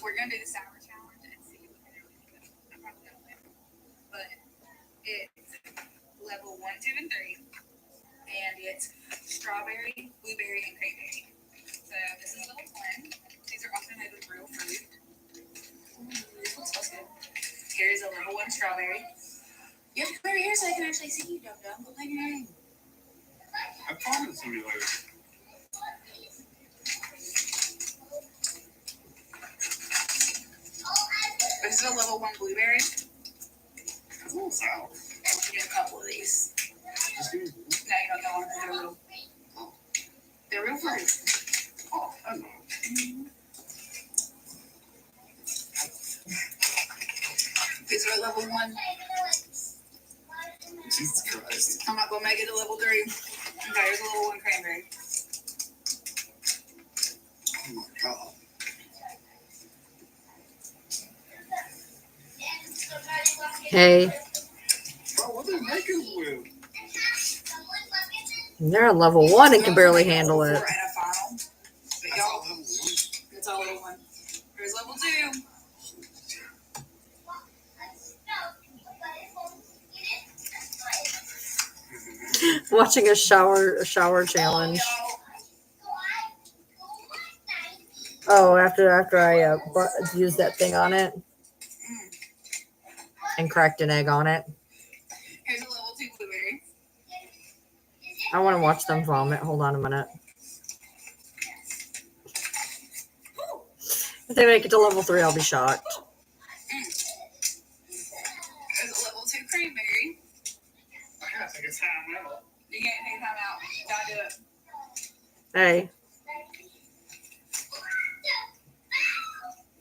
We're gonna do the sour challenge and see if we can really do it. I'm probably gonna win, but it's level 1, 2, and 3, and it's strawberry, blueberry, and cranberry. So this is level 1. These are also made with real fruit. This one smells good. Here is a level 1 strawberry. You have to come over here so I can actually see you, Dum Dum. Go play your name. I promise to be later. This is a level 1 blueberry. It's a little sour. I'll get a couple of these. Just give me. No, you don't know them. They're little. They're real fruit. Oh, I know. These are level 1. Jesus Christ. I'm not gonna make it to level 3. Okay, here's a level 1 cranberry. Oh my God. Hey, Bro, what they making with? they're on level 1 and can barely handle it. We're at a final. But That's y'all, all level 1. it's all level 1. Here's level 2. Watching a shower challenge. Oh, after I used that thing on it and cracked an egg on it. Here's a level 2 blueberry. I want to watch them vomit. Hold on a minute. If they make it to level 3, I'll be shocked. Here's a level 2 cranberry. I gotta take a time out. You can't take time out. You gotta do it. Hey,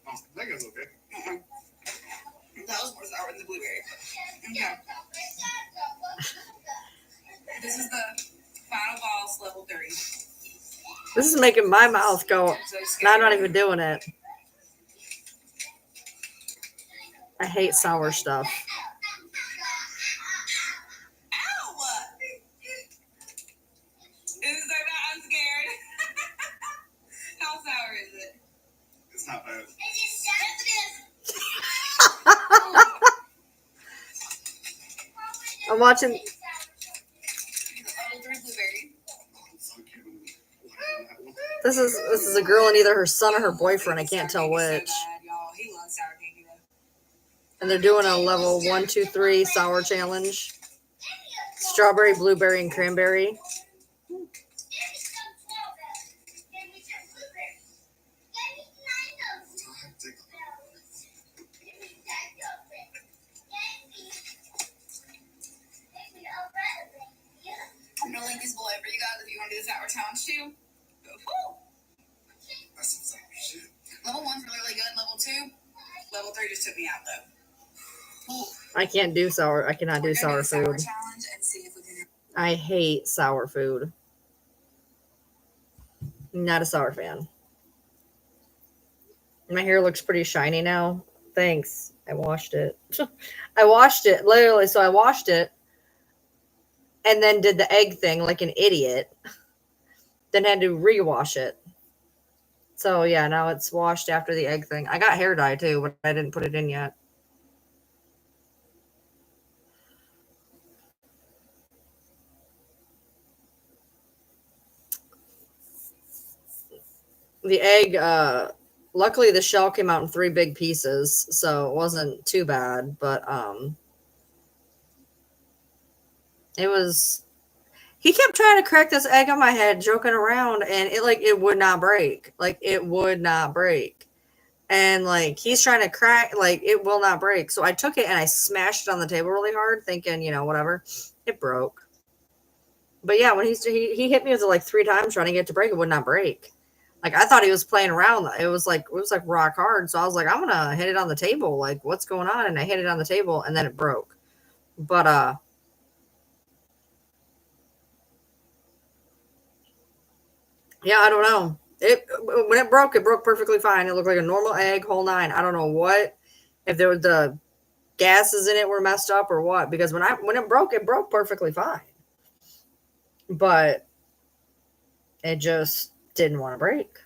Oh, that goes okay. That was more sour than the blueberry. Okay. This is the final boss, level 3. this is making my mouth go. So No, I'm not even doing it. I hate sour stuff. Ow! This is so bad. I'm scared. How sour is it? It's not bad. I'm watching. Level 3 blueberry. So cute. This is a girl and either her son or her boyfriend. I can't tell Sour candy's which. So bad, y'all. He loves sour candy though. And they're doing a level 1, 2, 3 sour challenge. Strawberry, blueberry, and cranberry. I'm gonna link this below for you guys if you want to do the sour challenge too. Woo! That's some sour shit. Level 1's really good. Level 2, level 3 just took me out though. Ooh. I can't do sour. I cannot do We're gonna sour do the food. challenge and see if we can. I hate sour food. Not a sour fan. My hair looks pretty shiny now. Thanks. I washed it. I washed it, literally. So I washed it and then did the egg thing like an idiot. Then had to rewash it. So yeah, now it's washed after the egg thing. I got hair dye too, but I didn't put it in yet. The egg, luckily the shell came out in 3 big pieces, so it wasn't too bad, but it was. He kept trying to crack this egg on my head, joking around, and it would not break. Like it would not break. And like he's trying to crack, like it will not break. So I took it and I smashed it on the table really hard, thinking, whatever. It broke. But yeah, when he hit me with it like 3 times trying to get it to break, it would not break. Like I thought he was playing around. It was like rock hard. So I was like, I'm gonna hit it on the table. Like, what's going on? And I hit it on the table and then it broke. But yeah, I don't know. When it broke perfectly fine. It looked like a normal egg, whole 9. I don't know what, if there was the gases in it were messed up or what. Because when it broke perfectly fine. But it just didn't want to break.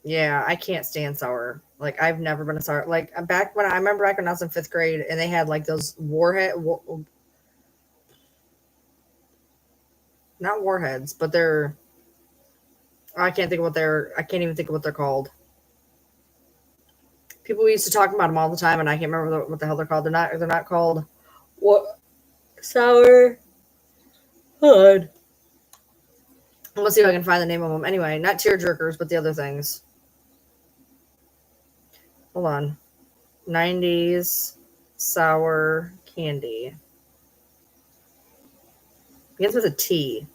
Yeah, I can't stand sour. Like I've never been a sour. Like I remember back when I was in 5th grade, and they had like those not warheads, but they're I can't think of what they're. I can't even think of what they're called. People used to talk about them all the time, and I can't remember what the hell they're called. They're not called what sour. Hold on. Let's see if I can find the name of them. Anyway, not tear jerkers, but the other things. Hold on. 90s sour candy. Begins with a T.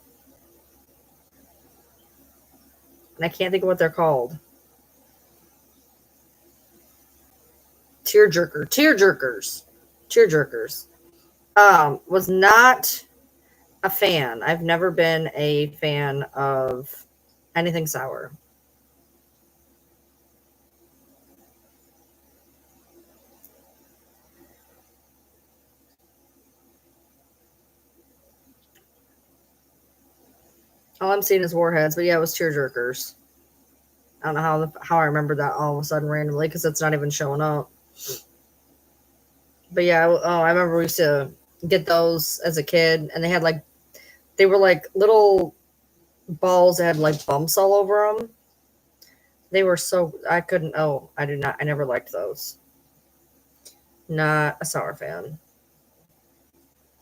And I can't think of what they're called. Tear jerkers. Was not a fan. I've never been a fan of anything sour. All I'm seeing is warheads, but yeah, it was tear jerkers. I don't know how I remember that all of a sudden randomly because it's not even showing up. But yeah, I remember we used to get those as a kid, and they were like little balls that had like bumps all over them. They were so I couldn't. Oh, I did not. I never liked those. Not a sour fan.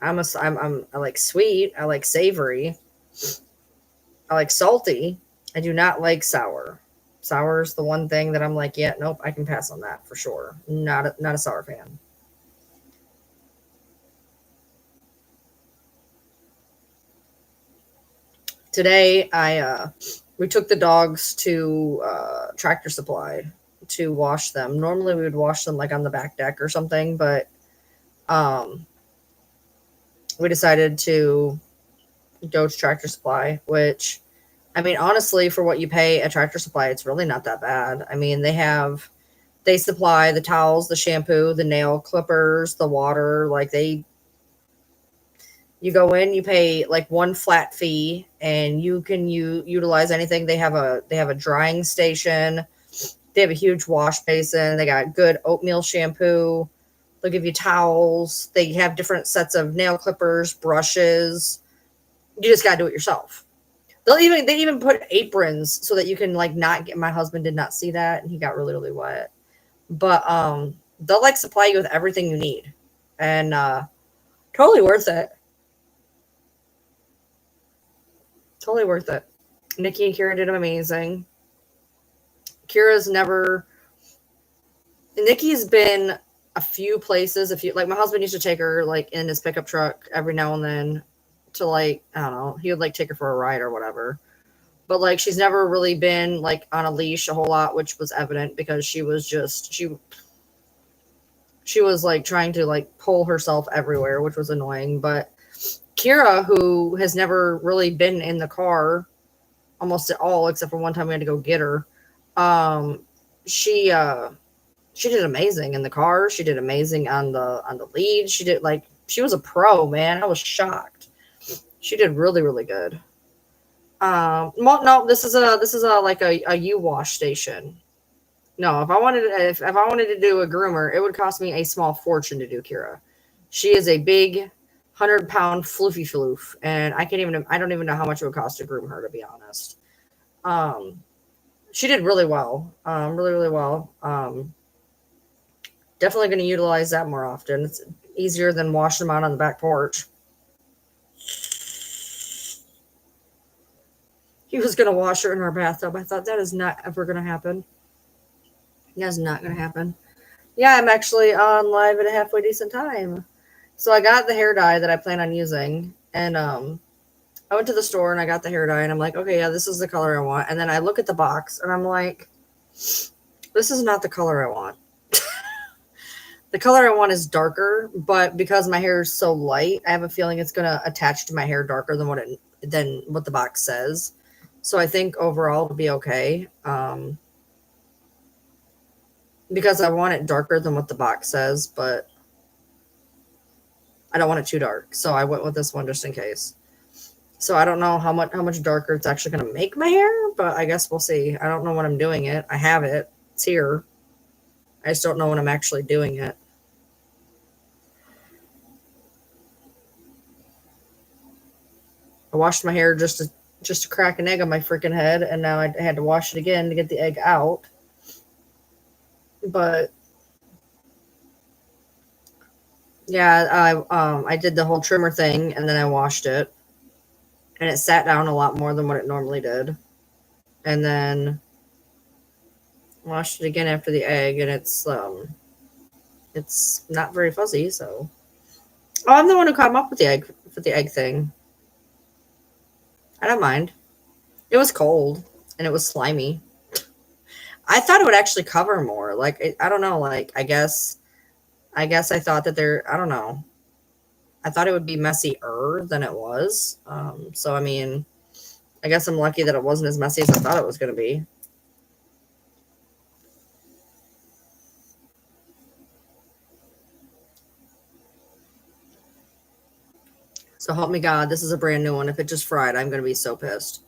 I like sweet. I like savory. I like salty. I do not like sour. Sour is the one thing that I'm like, yeah, nope, I can pass on that for sure. Not a sour fan. Today, we took the dogs to Tractor Supply to wash them. Normally, we would wash them like on the back deck or something, but um, we decided to go to Tractor Supply, which, I mean, honestly, for what you pay at Tractor Supply, it's really not that bad. I mean, they supply the towels, the shampoo, the nail clippers, the water. You go in, you pay like one flat fee, and you utilize anything. They have a drying station. They have a huge wash basin. They got good oatmeal shampoo. They'll give you towels. They have different sets of nail clippers, brushes. You just gotta do it yourself. They even put aprons so that you can like not get. My husband did not see that, and he got really really wet. But they'll like supply you with everything you need, and totally worth it. Totally worth it. Nikki and Kira did amazing. Kira's never. Nikki's been a few places. Like my husband used to take her like in his pickup truck every now and then to like I don't know. He would like take her for a ride or whatever. But like she's never really been like on a leash a whole lot, which was evident because she was like trying to like pull herself everywhere, which was annoying. But Kira, who has never really been in the car almost at all, except for one time we had to go get her, um, she she did amazing in the car. She did amazing on the lead. She was a pro, man. I was shocked. She did really really good. Well, no, this is a like a U wash station. No, if I wanted to do a groomer, it would cost me a small fortune to do Kira. She is a big 100-pound floofy floof, and I don't even know how much it would cost to groom her, to be honest. Um, she did really well, really really well. Definitely going to utilize that more often. It's easier than washing them out on the back porch. He was going to wash her in our bathtub. I thought that is not ever going to happen. That's not going to happen. Yeah, I'm actually on live at a halfway decent time. So I got the hair dye that I plan on using, and I went to the store and I got the hair dye, and I'm like, okay, yeah, this is the color I want. And then I look at the box and I'm like, this is not the color I want. The color I want is darker, but because my hair is so light, I have a feeling it's gonna attach to my hair darker than what the box says. So I think overall it'll be okay. Because I want it darker than what the box says, but I don't want it too dark. So I went with this one just in case. So I don't know how much darker it's actually going to make my hair, but I guess we'll see. I don't know when I'm doing it. I have it. It's here. I just don't know when I'm actually doing it. I washed my hair just to crack an egg on my freaking head, and now I had to wash it again to get the egg out. But yeah, I did the whole trimmer thing, and then I washed it, and it sat down a lot more than what it normally did, and then washed it again after the egg, and it's not very fuzzy. So, oh, I'm the one who came up with the egg for the egg thing. I don't mind. It was cold and it was slimy. I thought it would actually cover more. Like I don't know. Like I guess I thought that I don't know. I thought it would be messier than it was. So I mean, I guess I'm lucky that it wasn't as messy as I thought it was going to be. So help me God, this is a brand new one. If it just fried, I'm going to be so pissed.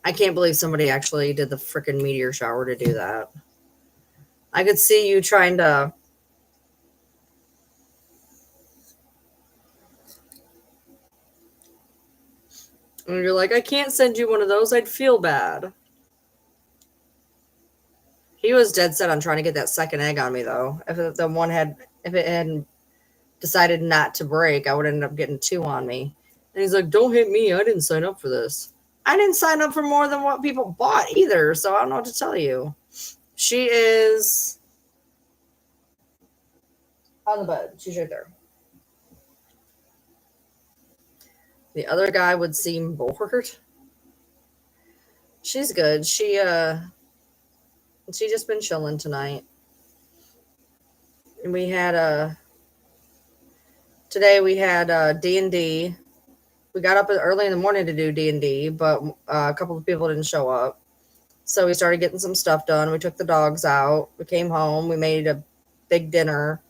I can't believe somebody actually did the freaking meteor shower to do that. I could see you trying to. And you're like, I can't send you one of those. I'd feel bad. He was dead set on trying to get that second egg on me, though. If it hadn't decided not to break, I would end up getting two on me. And he's like, don't hit me. I didn't sign up for this. I didn't sign up for more than what people bought either. So I don't know what to tell you. She is on the bed. She's right there. The other guy would seem bored. She's good. She just been chilling tonight. And today we had D&D. We got up early in the morning to do D&D, but a couple of people didn't show up. So we started getting some stuff done. We took the dogs out. We came home. We made a big dinner.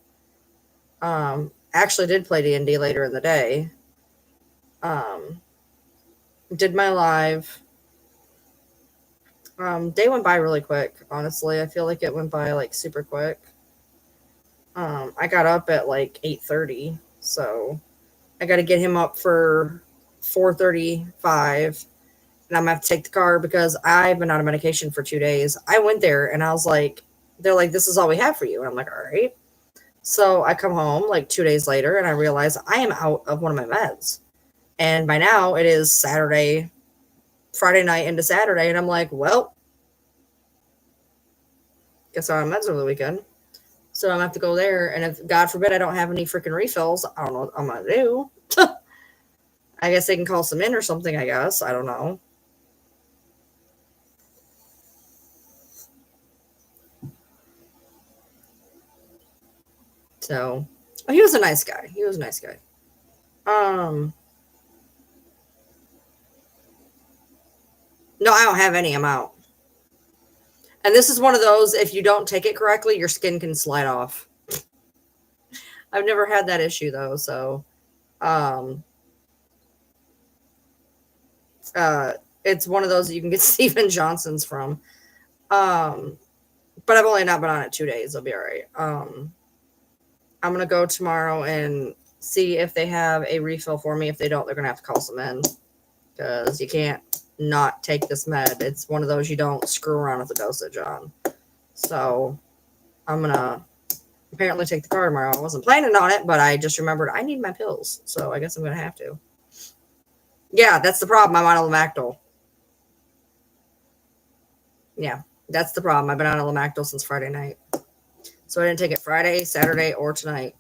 Actually did play D&D later in the day. Did my live. Day went by really quick, honestly. I feel like it went by like super quick. I got up at like 8:30, so I got to get him up for 4:35, and I'm gonna have to take the car because I've been out of medication for 2 days. I went there and I was like, they're like, this is all we have for you, and I'm like, all right. So I come home like 2 days later and I realize I am out of one of my meds, and by now it is Friday night into Saturday, and I'm like, well, guess I'm on meds over the weekend. So I'm gonna have to go there, and if God forbid I don't have any freaking refills, I don't know what I'm gonna do. I guess they can call some in or something. I guess I don't know. So he was a nice guy. He was a nice guy. No, I don't have any. I'm out. And this is one of those, if you don't take it correctly, your skin can slide off. I've never had that issue though, so it's one of those that you can get Steven Johnson's from. But I've only not been on it 2 days. I'll be all right. I'm gonna go tomorrow and see if they have a refill for me. If they don't, they're gonna have to call some in because you can't not take this med. It's one of those you don't screw around with the dosage on. So I'm gonna apparently take the car tomorrow. I wasn't planning on it, but I just remembered I need my pills, so I guess I'm gonna have to. Yeah, that's the problem. I'm on Lamictal. Yeah, that's the problem. I've been on Lamictal since Friday night, so I didn't take it Friday, Saturday, or tonight.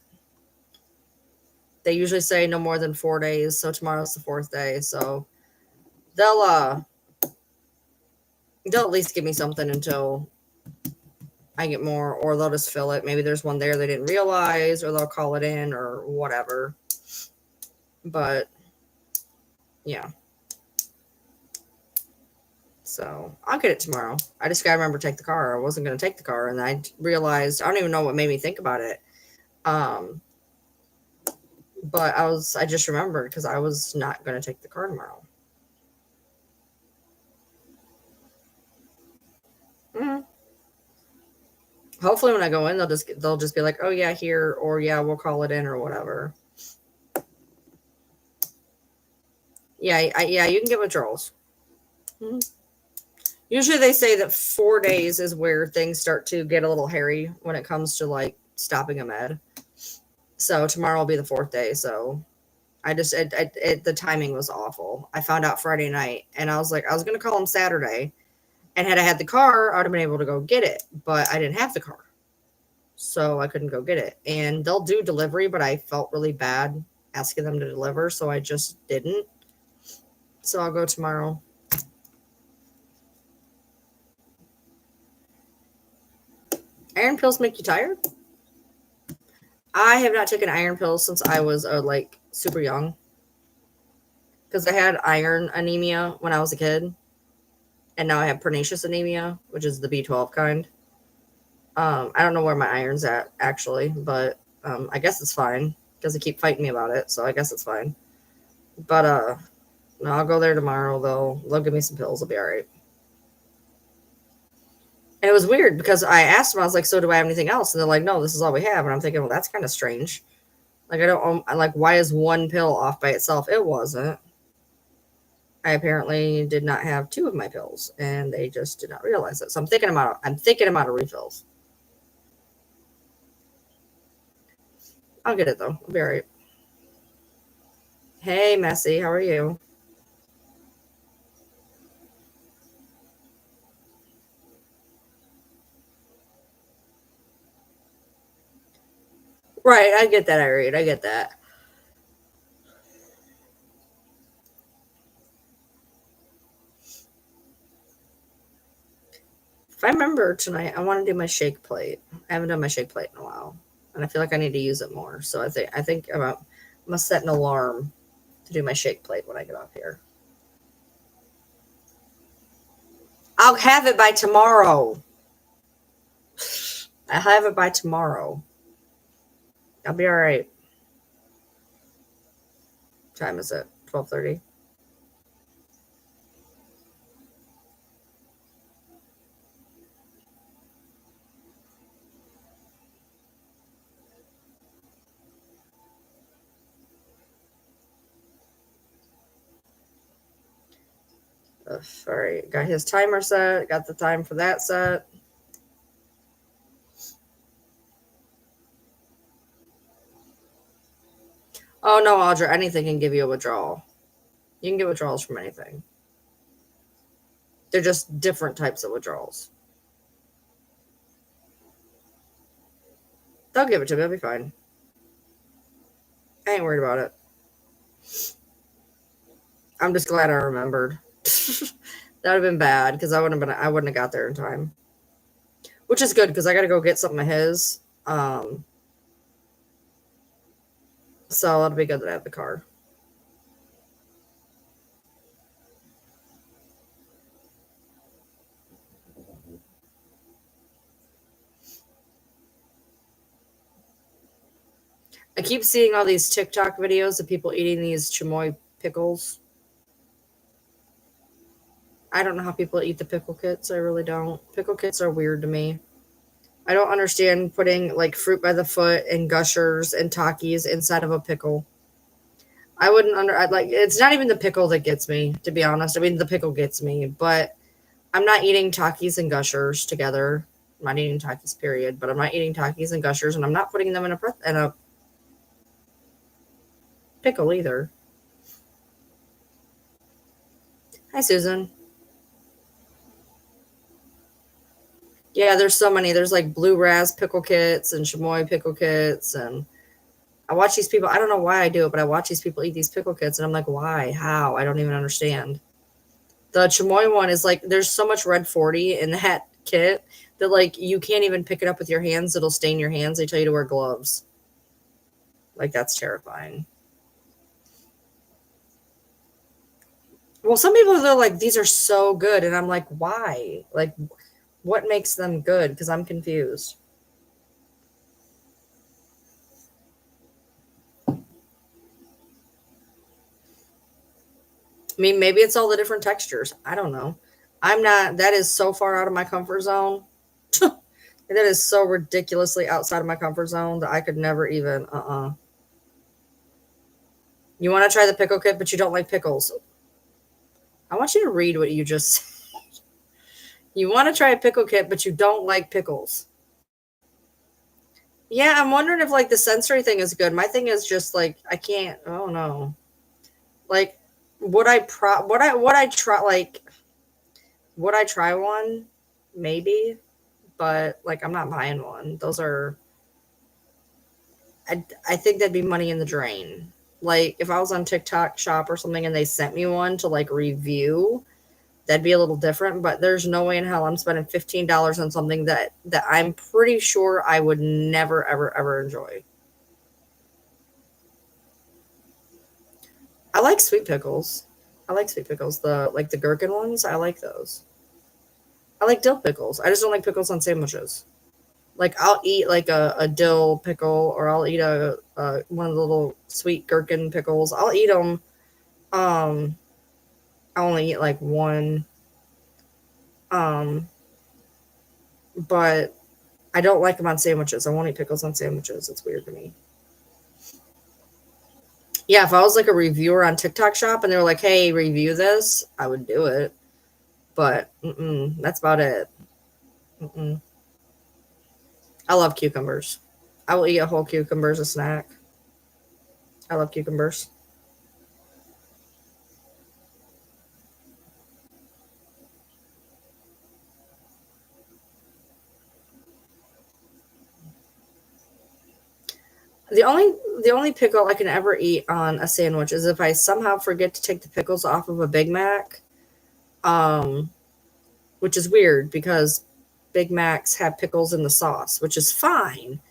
They usually say no more than 4 days, so tomorrow's the 4th day. So they'll at least give me something until I get more, or they'll just fill it. Maybe there's one there they didn't realize, or they'll call it in, or whatever. But yeah. So I'll get it tomorrow. I just gotta remember to take the car. I wasn't gonna take the car, and I realized I don't even know what made me think about it. But I just remembered because I was not gonna take the car tomorrow. Hopefully, when I go in, they'll just be like, "Oh yeah, here," or "Yeah, we'll call it in," or whatever. Yeah, you can get withdrawals. Mhm. Usually, they say that 4 days is where things start to get a little hairy when it comes to like stopping a med. So tomorrow will be the fourth day. So the timing was awful. I found out Friday night, and I was like, I was gonna call him Saturday, and had I had the car, I would have been able to go get it, but I didn't have the car, so I couldn't go get it. And they'll do delivery, but I felt really bad asking them to deliver, so I just didn't. So I'll go tomorrow. Iron pills make you tired? I have not taken iron pills since I was like super young, because I had iron anemia when I was a kid, and now I have pernicious anemia, which is the B12 kind. I don't know where my iron's at actually, but I guess it's fine because they keep fighting me about it, so I guess it's fine. But no, I'll go there tomorrow. They'll give me some pills. I'll be all right. And it was weird because I asked them, I was like, "So do I have anything else?" And they're like, "No, this is all we have." And I'm thinking, well, that's kind of strange. Like I don't like, why is one pill off by itself? It wasn't. I apparently did not have two of my pills, and they just did not realize it. So I'm thinking about a refills. I'll get it though. I'll be all right. Hey, Messy, how are you? Right, I get that, Irene. I get that. If I remember tonight, I want to do my shake plate. I haven't done my shake plate in a while, and I feel like I need to use it more. So I think I'm gonna set an alarm to do my shake plate when I get off here. I'll have it by tomorrow. I'll have it by tomorrow. I'll be all right. What time is it? 12:30. All right, got his timer set. Got the time for that set. Oh no, Audra, anything can give you a withdrawal. You can get withdrawals from anything. They're just different types of withdrawals. They'll give it to me. I'll be fine. I ain't worried about it. I'm just glad I remembered. That would have been bad because I wouldn't have got there in time. Which is good because I got to go get something of his. So it'll be good that I have the car. I keep seeing all these TikTok videos of people eating these chamoy pickles. I don't know how people eat the pickle kits. I really don't. Pickle kits are weird to me. I don't understand putting like fruit by the foot and gushers and Takis inside of a pickle. I'd like, it's not even the pickle that gets me, to be honest. I mean, the pickle gets me, but I'm not eating Takis and gushers together. I'm not eating Takis, period. But I'm not eating Takis and gushers, and I'm not putting them in a pickle either. Hi, Susan. Yeah, there's so many. There's like blue ras pickle kits and chamoy pickle kits, and I watch these people. I don't know why I do it, but I watch these people eat these pickle kits, and I'm like, why? How? I don't even understand. The chamoy one is like, there's so much red 40 in that kit that like you can't even pick it up with your hands. It'll stain your hands. They tell you to wear gloves. Like that's terrifying. Well, some people are like, these are so good, and I'm like, why? Like, what makes them good? Because I'm confused. I mean, maybe it's all the different textures. I don't know. I'm not. That is so far out of my comfort zone. And that is so ridiculously outside of my comfort zone that I could never even, You want to try the pickle kit, but you don't like pickles. I want you to read what you just said. You want to try a pickle kit, but you don't like pickles. Yeah, I'm wondering if like the sensory thing is good. My thing is just like I can't. Oh no. Like, would I try one? Maybe, but like I'm not buying one. Those are. I think that'd be money in the drain. Like if I was on TikTok Shop or something and they sent me one to like review, that'd be a little different. But there's no way in hell I'm spending $15 on something that I'm pretty sure I would never ever ever enjoy. I like sweet pickles. I like sweet pickles. The gherkin ones. I like those. I like dill pickles. I just don't like pickles on sandwiches. Like I'll eat like a dill pickle, or I'll eat a one of the little sweet gherkin pickles. I'll eat them. I only eat like one. But I don't like them on sandwiches. I won't eat pickles on sandwiches. It's weird to me. Yeah, if I was like a reviewer on TikTok Shop and they were like, "Hey, review this," I would do it. But that's about it. Mm-mm. I love cucumbers. I will eat a whole cucumber as a snack. I love cucumbers. The only pickle I can ever eat on a sandwich is if I somehow forget to take the pickles off of a Big Mac. Um, which is weird because Big Macs have pickles in the sauce, which is fine,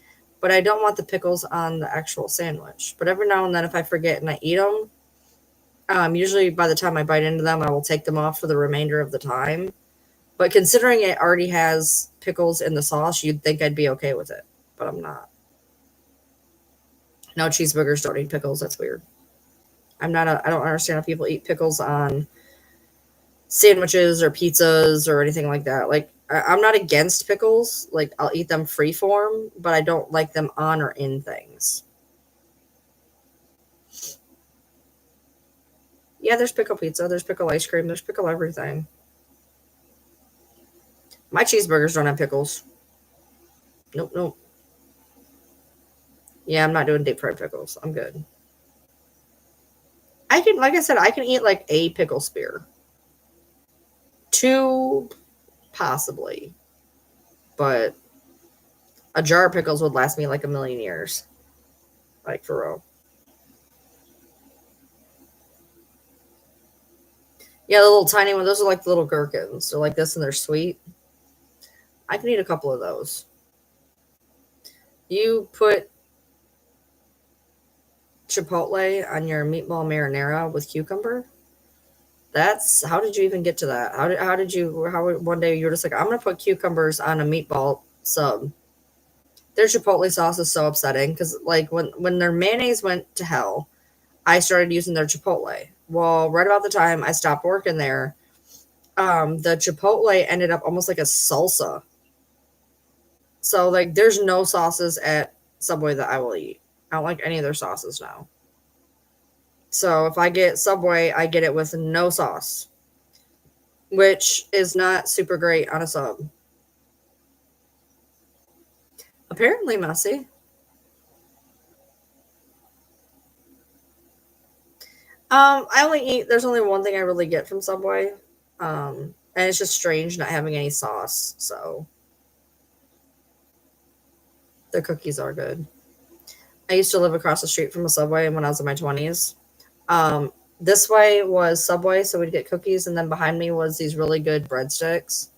but I don't want the pickles on the actual sandwich. But every now and then, if I forget and I eat them, usually by the time I bite into them, I will take them off for the remainder of the time. But considering it already has pickles in the sauce, you'd think I'd be okay with it, but I'm not. No, cheeseburgers don't eat pickles. That's weird. I don't understand how people eat pickles on sandwiches or pizzas or anything like that. Like, I'm not against pickles. Like, I'll eat them free form, but I don't like them on or in things. Yeah, there's pickle pizza, there's pickle ice cream, there's pickle everything. My cheeseburgers don't have pickles. Nope, nope. Yeah, I'm not doing deep fried pickles. I'm good. I can, like I said, I can eat like a pickle spear. Two, possibly. But a jar of pickles would last me like a million years. Like, for real. Yeah, the little tiny one. Those are like the little gherkins. They're like this and they're sweet. I can eat a couple of those. You put chipotle on your meatball marinara with cucumber. That's how did you even get to that? How one day you were just like, I'm gonna put cucumbers on a meatball sub. Their chipotle sauce is so upsetting because like when their mayonnaise went to hell, I started using their chipotle. Well, right about the time I stopped working there, the chipotle ended up almost like a salsa. So like there's no sauces at Subway that I will eat. I don't like any of their sauces now. So if I get Subway, I get it with no sauce, which is not super great on a sub. Apparently messy. I only eat. There's only one thing I really get from Subway, and it's just strange not having any sauce. So the cookies are good. I used to live across the street from a Subway when I was in my 20s. This way was Subway, so we'd get cookies, and then behind me was these really good breadsticks.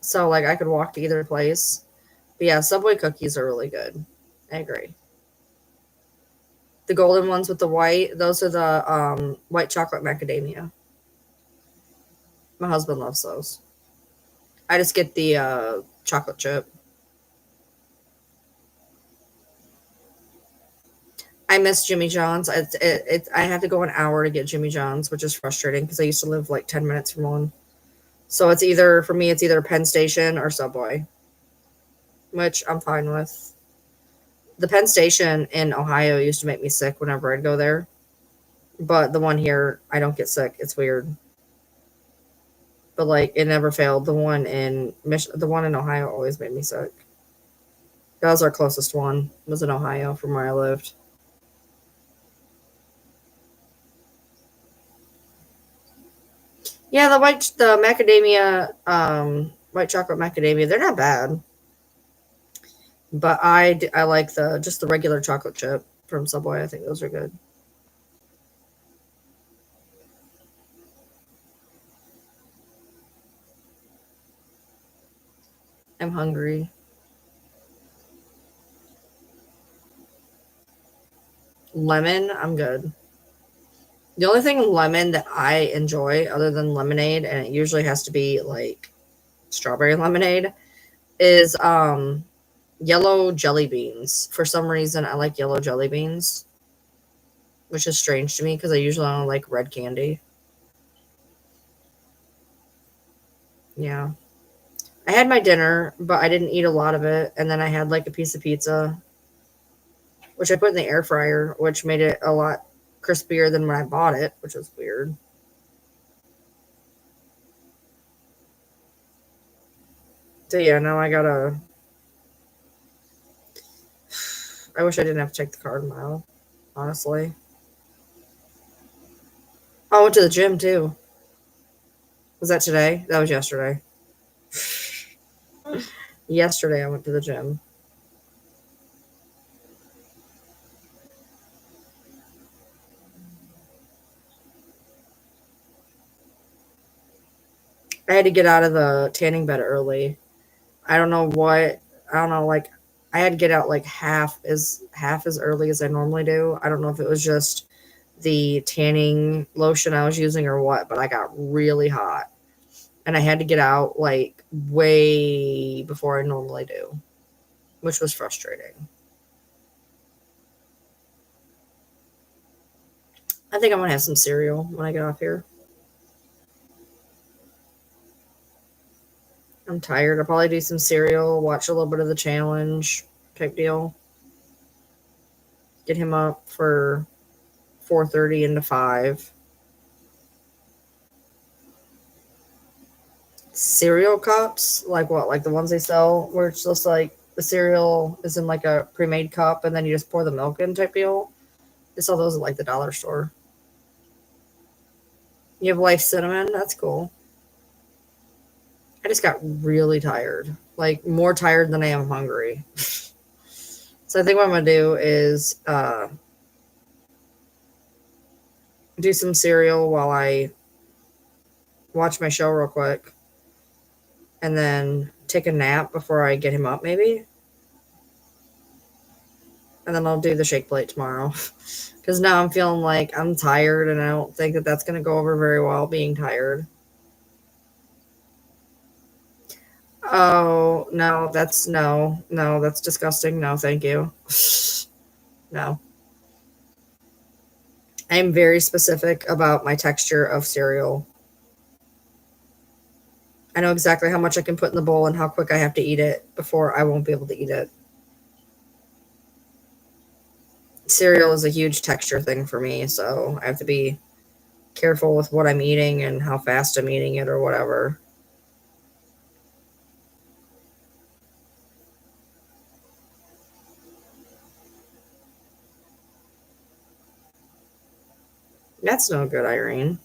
So like I could walk to either place. But yeah, Subway cookies are really good. I agree. The golden ones with the white, those are the white chocolate macadamia. My husband loves those. I just get the chocolate chip. I miss Jimmy John's. I have to go an hour to get Jimmy John's, which is frustrating because I used to live like 10 minutes from one. So it's either, for me, it's either Penn Station or Subway, which I'm fine with. The Penn Station in Ohio used to make me sick whenever I'd go there. But the one here, I don't get sick. It's weird. But like it never failed. The one in the one in Ohio always made me sick. That was our closest one. Was in Ohio from where I lived. Yeah, the macadamia, white chocolate macadamia, they're not bad. But I like just the regular chocolate chip from Subway. I think those are good. I'm hungry. Lemon, I'm good. The only thing lemon that I enjoy other than lemonade, and it usually has to be like strawberry lemonade, is yellow jelly beans. For some reason I like yellow jelly beans, which is strange to me because I usually don't like red candy. Yeah. I had my dinner, but I didn't eat a lot of it, and then I had like a piece of pizza, which I put in the air fryer, which made it a lot crispier than when I bought it, which was weird. So yeah, now I gotta. I wish I didn't have to take the card mile, honestly. Oh, I went to the gym too. Was that today? That was yesterday. Yesterday I went to the gym. I had to get out of the tanning bed early. I don't know what. I don't know. Like I had to get out like half as early as I normally do. I don't know if it was just the tanning lotion I was using or what, but I got really hot, and I had to get out like way before I normally do, which was frustrating. I think I'm gonna have some cereal when I get off here. I'm tired. I'll probably do some cereal, watch a little bit of the challenge type deal. Get him up for 4:30 into 5. Cereal cups, like what? Like the ones they sell where it's just like the cereal is in like a pre-made cup and then you just pour the milk in type deal. They sell those at like the dollar store. You have Life Cinnamon? That's cool. I just got really tired. Like more tired than I am hungry. So I think what I'm gonna do is do some cereal while I watch my show real quick, and then take a nap before I get him up, maybe. And then I'll do the shake plate tomorrow. Because now I'm feeling like I'm tired, and I don't think that that's going to go over very well, being tired. Oh, no, that's disgusting. No, thank you. No. I'm very specific about my texture of cereal. I know exactly how much I can put in the bowl and how quick I have to eat it before I won't be able to eat it. Cereal is a huge texture thing for me, so I have to be careful with what I'm eating and how fast I'm eating it or whatever. That's no good, Irene.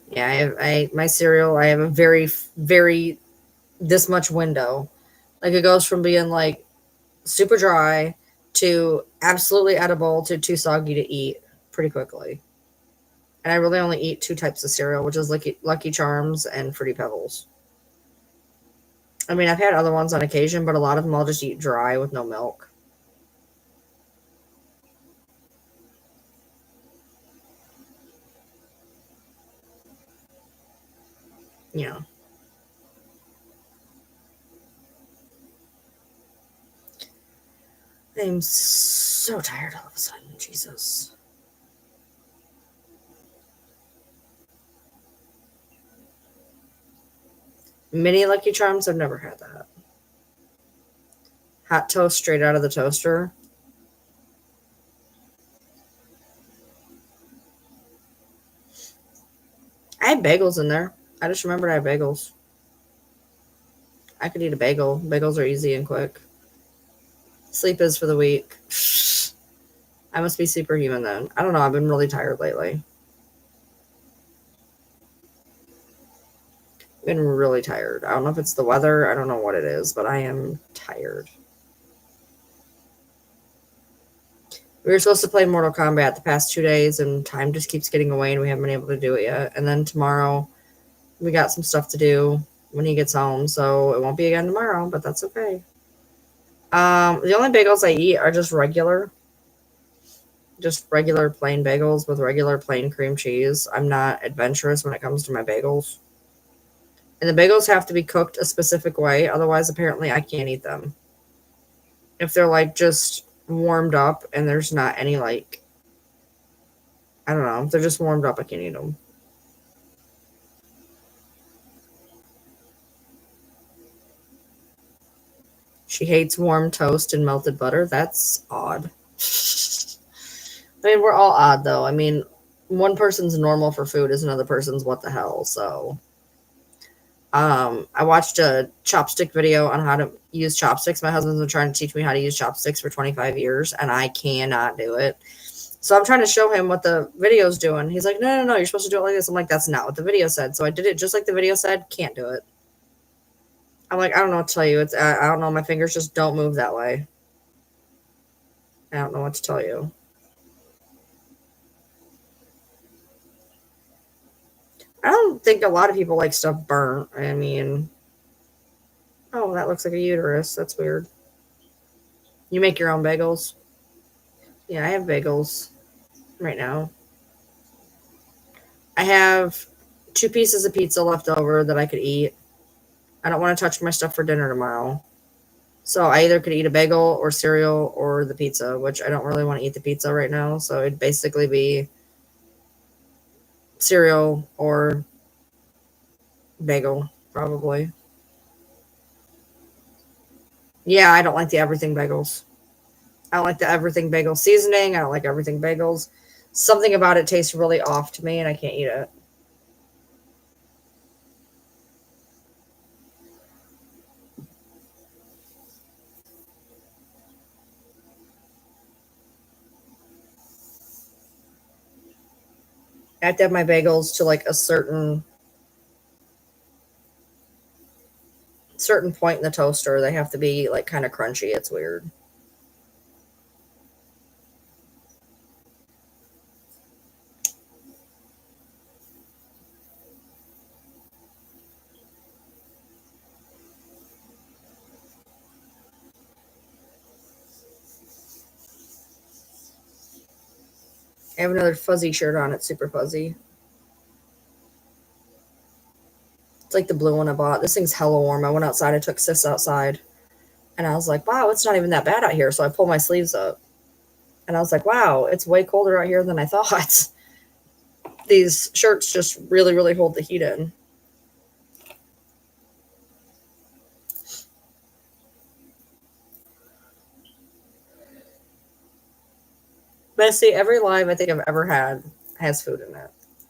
Yeah, my cereal. I have a very this much window. Like it goes from being like super dry to absolutely edible to too soggy to eat pretty quickly. And I really only eat two types of cereal, which is Lucky Charms and Fruity Pebbles. I mean, I've had other ones on occasion, but a lot of them I'll just eat dry with no milk. Yeah. I'm so tired all of a sudden. Jesus. Mini Lucky Charms, I've never had that. Hot toast straight out of the toaster. I had bagels in there. I just remembered I had bagels. I could eat a bagel. Bagels are easy and quick. Sleep is for the weak. I must be superhuman then. I don't know. I've been really tired lately. Been really tired. I don't know if it's the weather. I don't know what it is, but I am tired. We were supposed to play Mortal Kombat the past 2 days, and time just keeps getting away, and we haven't been able to do it yet. And then tomorrow, we got some stuff to do when he gets home, so it won't be again tomorrow, but that's okay. The only bagels I eat are just regular plain bagels with regular plain cream cheese. I'm not adventurous when it comes to my bagels. And the bagels have to be cooked a specific way, otherwise apparently I can't eat them. If they're like just warmed up and there's not any like, I don't know, if they're just warmed up, I can't eat them. She hates warm toast and melted butter. That's odd. I mean, we're all odd though. I mean, one person's normal for food is another person's what the hell. So, I watched a chopstick video on how to use chopsticks. My husband's been trying to teach me how to use chopsticks for 25 years, and I cannot do it. So I'm trying to show him what the video's doing. He's like, no, you're supposed to do it like this. I'm like, that's not what the video said. So I did it just like the video said. Can't do it. I'm like, I don't know what to tell you. I don't know. My fingers just don't move that way. I don't know what to tell you. I don't think a lot of people like stuff burnt. I mean, oh, that looks like a uterus. That's weird. You make your own bagels? Yeah, I have bagels right now. I have 2 pieces of pizza left over that I could eat. I don't want to touch my stuff for dinner tomorrow. So I either could eat a bagel or cereal or the pizza, which I don't really want to eat the pizza right now. So it'd basically be cereal or bagel, probably. Yeah, I don't like the everything bagels. I don't like the everything bagel seasoning. I don't like everything bagels. Something about it tastes really off to me, and I can't eat it. I have to have my bagels to like a certain point in the toaster. They have to be like kind of crunchy. It's weird. I have another fuzzy shirt on. It's super fuzzy. It's like the blue one I bought. This thing's hella warm. I went outside. I took Sis outside. And I was like, wow, it's not even that bad out here. So I pulled my sleeves up. And I was like, wow, it's way colder out here than I thought. These shirts just really, really hold the heat in. But see, every live I think I've ever had has food in it.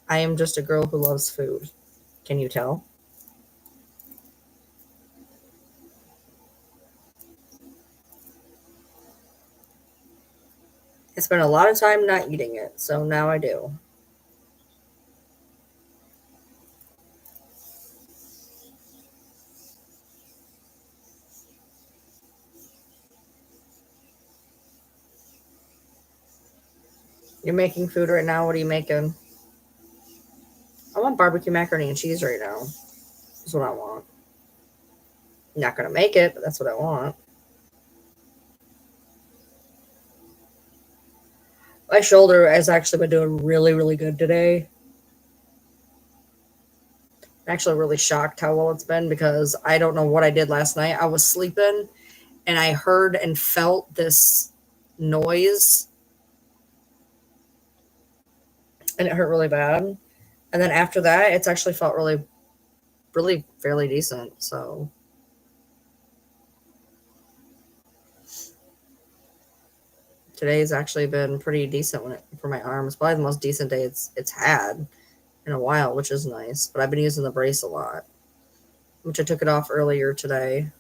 I am just a girl who loves food. Can you tell? I spent a lot of time not eating it, so now I do. You're making food right now. What are you making? I want barbecue macaroni and cheese right now. That's what I want. I'm not going to make it, but that's what I want. My shoulder has actually been doing really, really good today. I'm actually really shocked how well it's been because I don't know what I did last night. I was sleeping and I heard and felt this noise and it hurt really bad. And then after that, it's actually felt really really fairly decent. So today's actually been pretty decent for my arms. Probably the most decent day it's had in a while, which is nice. But I've been using the brace a lot, which I took it off earlier today.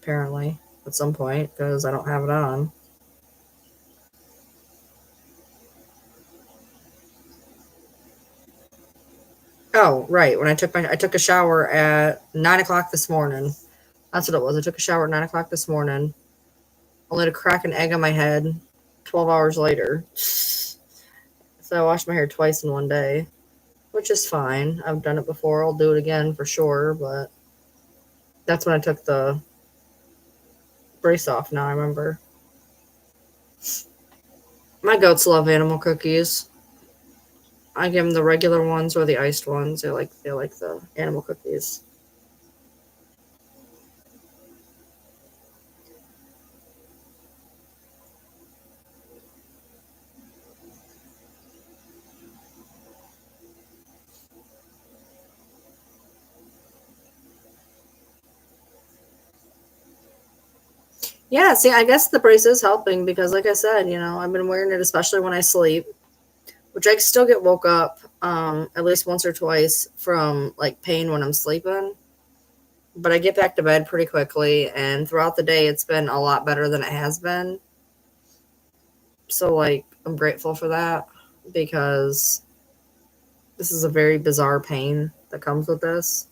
Apparently, at some point, because I don't have it on. Oh, right. When I took a shower at 9 o'clock this morning. That's what it was. I took a shower at 9 o'clock this morning, only to crack an egg on my head 12 hours later. So I washed my hair twice in one day, which is fine. I've done it before. I'll do it again for sure, but that's when I took the brace off. Now I remember. My goats love animal cookies. I give them the regular ones or the iced ones. They like the animal cookies. Yeah, see, I guess the brace is helping because, like I said, I've been wearing it especially when I sleep, which I still get woke up at least once or twice from like pain when I'm sleeping. But I get back to bed pretty quickly, and throughout the day, it's been a lot better than it has been. So, like, I'm grateful for that because this is a very bizarre pain that comes with this.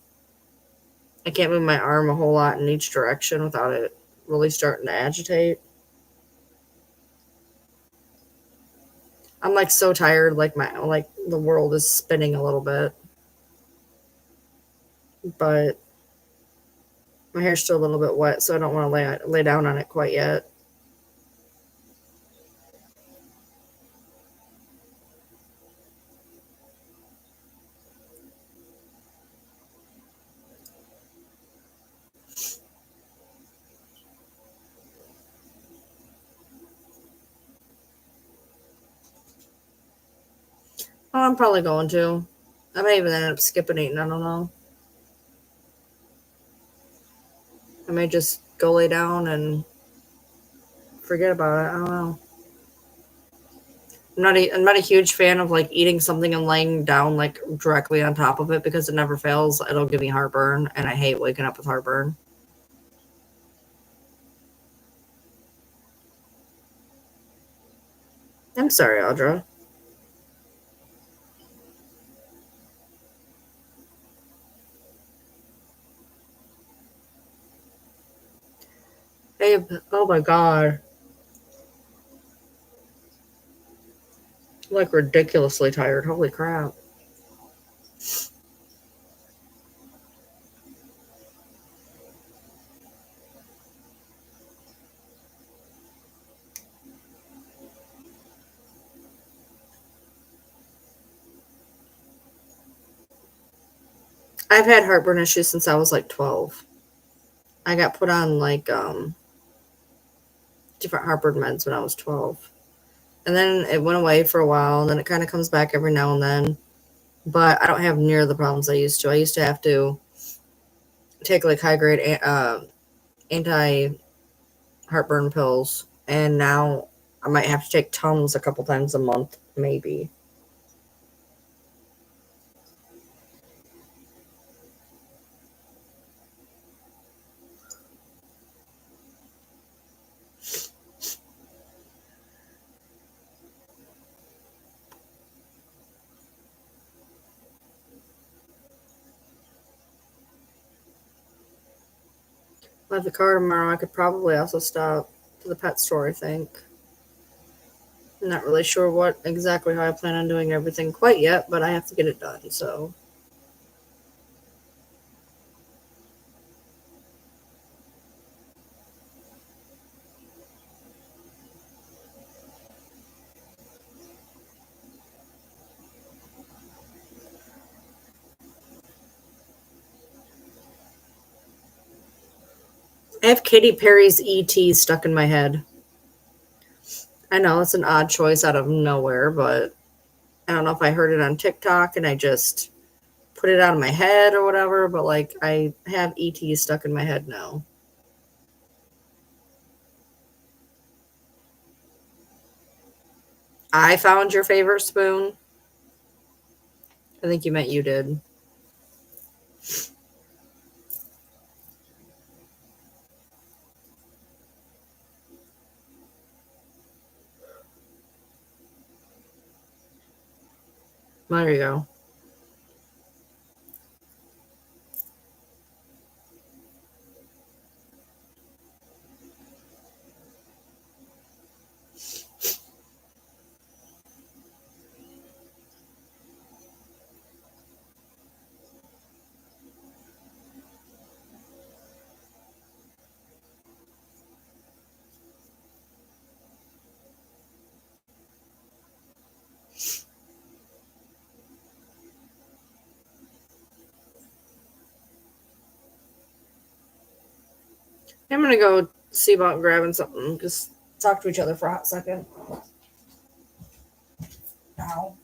I can't move my arm a whole lot in each direction without it really starting to agitate. I'm like so tired, like the world is spinning a little bit. But my hair's still a little bit wet, so I don't want to lay down on it quite yet. Oh, I'm probably going to. I may even end up skipping eating. I don't know. I may just go lay down and forget about it. I don't know. I'm not a huge fan of like eating something and laying down like directly on top of it because it never fails. It'll give me heartburn, and I hate waking up with heartburn. I'm sorry, Audra. Babe, oh my god. I'm like ridiculously tired. Holy crap. I've had heartburn issues since I was like 12. I got put on like different heartburn meds when I was 12. And then it went away for a while, and then it kind of comes back every now and then. But I don't have near the problems I used to. I used to have to take like high grade anti heartburn pills, and now I might have to take Tums a couple times a month, maybe. If I have the car tomorrow, I could probably also stop to the pet store, I think. I'm not really sure what exactly how I plan on doing everything quite yet, but I have to get it done, so. I have Katy Perry's E.T. stuck in my head. I know it's an odd choice out of nowhere, but I don't know if I heard it on TikTok and I just put it out of my head or whatever, but like I have ET stuck in my head now. I found your favorite spoon. I think you meant you did. There you go. I'm gonna go see about grabbing something. Just talk to each other for a hot second. Ow.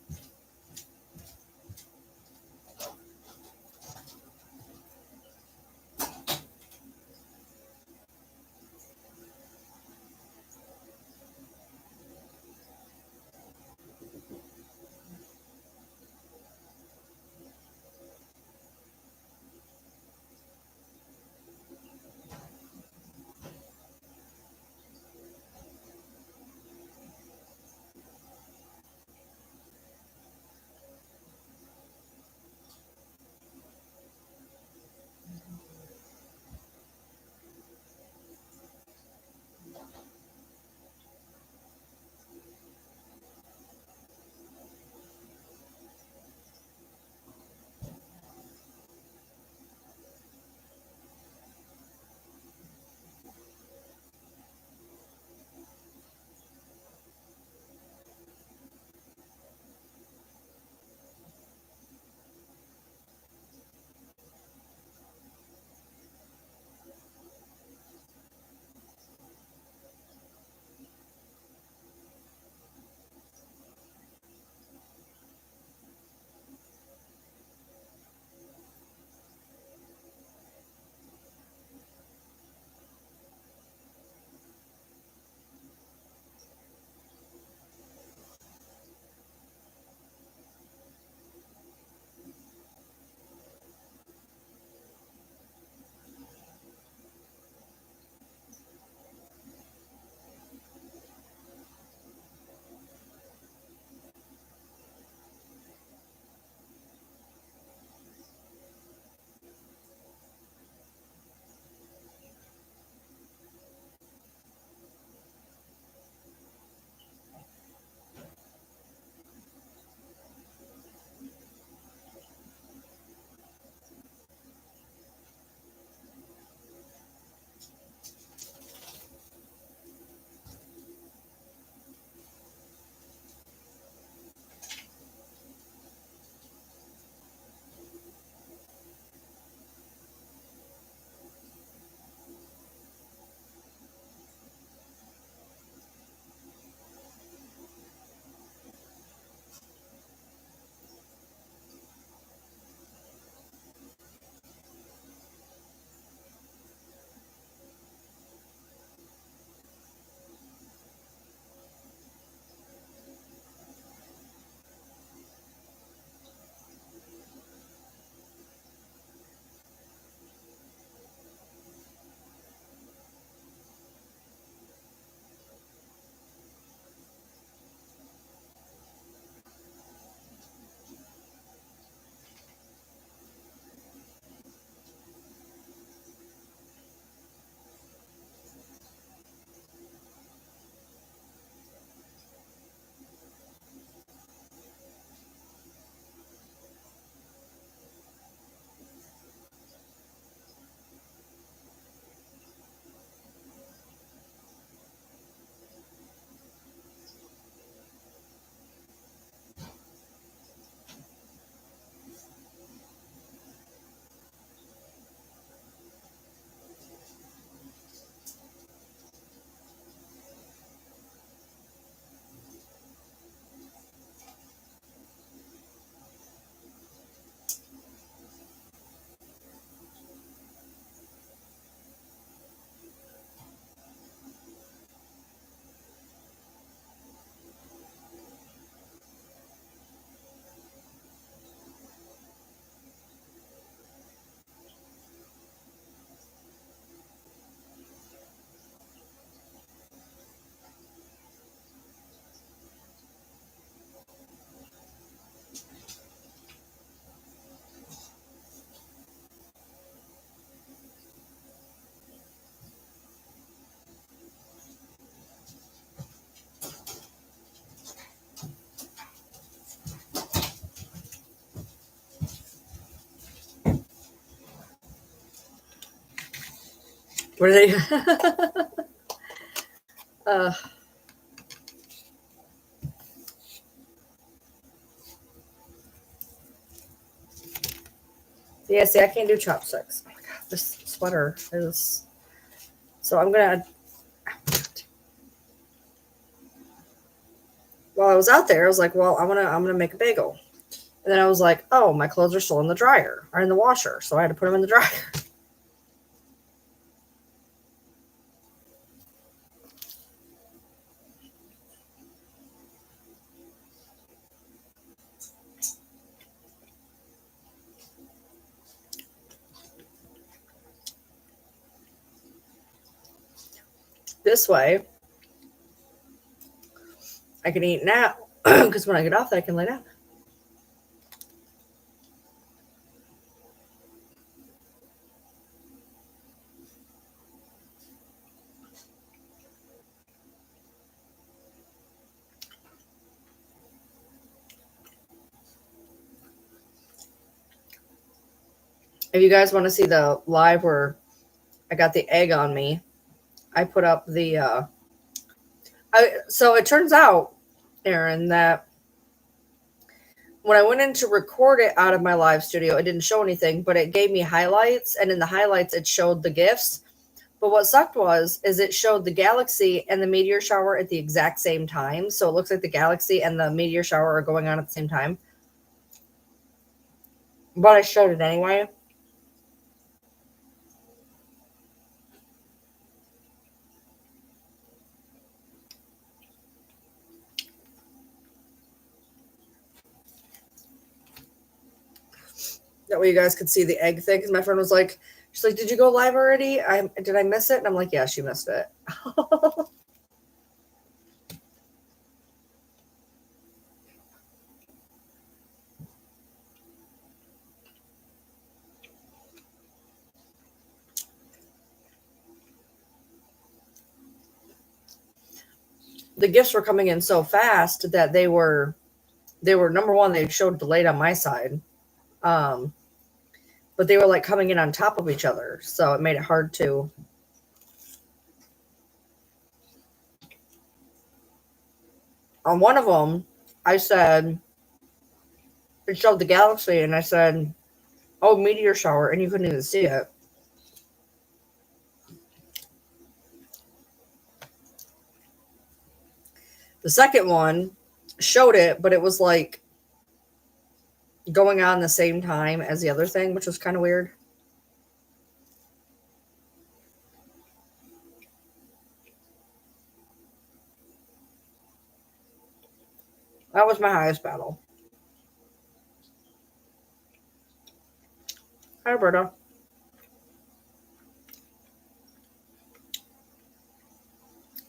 What are they? Yeah, see, I can't do chopsticks. Oh my god, this sweater is. So I'm gonna. While I was out there, I was like, well, I'm gonna make a bagel, and then I was like, oh, my clothes are still in the dryer or in the washer, so I had to put them in the dryer. This way, I can eat now because when I get off, I can lay down. If you guys want to see the live where I got the egg on me, I put up the. So it turns out, Aaron, that when I went in to record it out of my live studio, it didn't show anything, but it gave me highlights, and in the highlights, it showed the GIFs. But what sucked is it showed the galaxy and the meteor shower at the exact same time. So it looks like the galaxy and the meteor shower are going on at the same time. But I showed it anyway. That way you guys could see the egg thing. Because my friend was like, she's like, did you go live already? Did I miss it? And I'm like, yeah, she missed it. The gifts were coming in so fast that they were number one, they showed delayed on my side. But they were like coming in on top of each other. So it made it hard to. On one of them, I said, it showed the galaxy, and I said, oh, meteor shower, and you couldn't even see it. The second one showed it, but it was like going on the same time as the other thing, which was kind of weird. That was my highest battle. Hi, Roberta.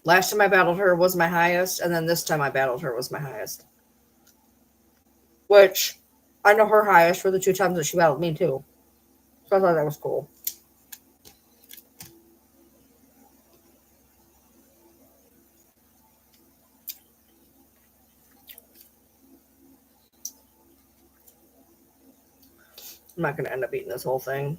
Last time I battled her was my highest, and then this time I battled her was my highest. Which, I know her highest for the 2 times that she battled me, too. So I thought that was cool. I'm not going to end up eating this whole thing.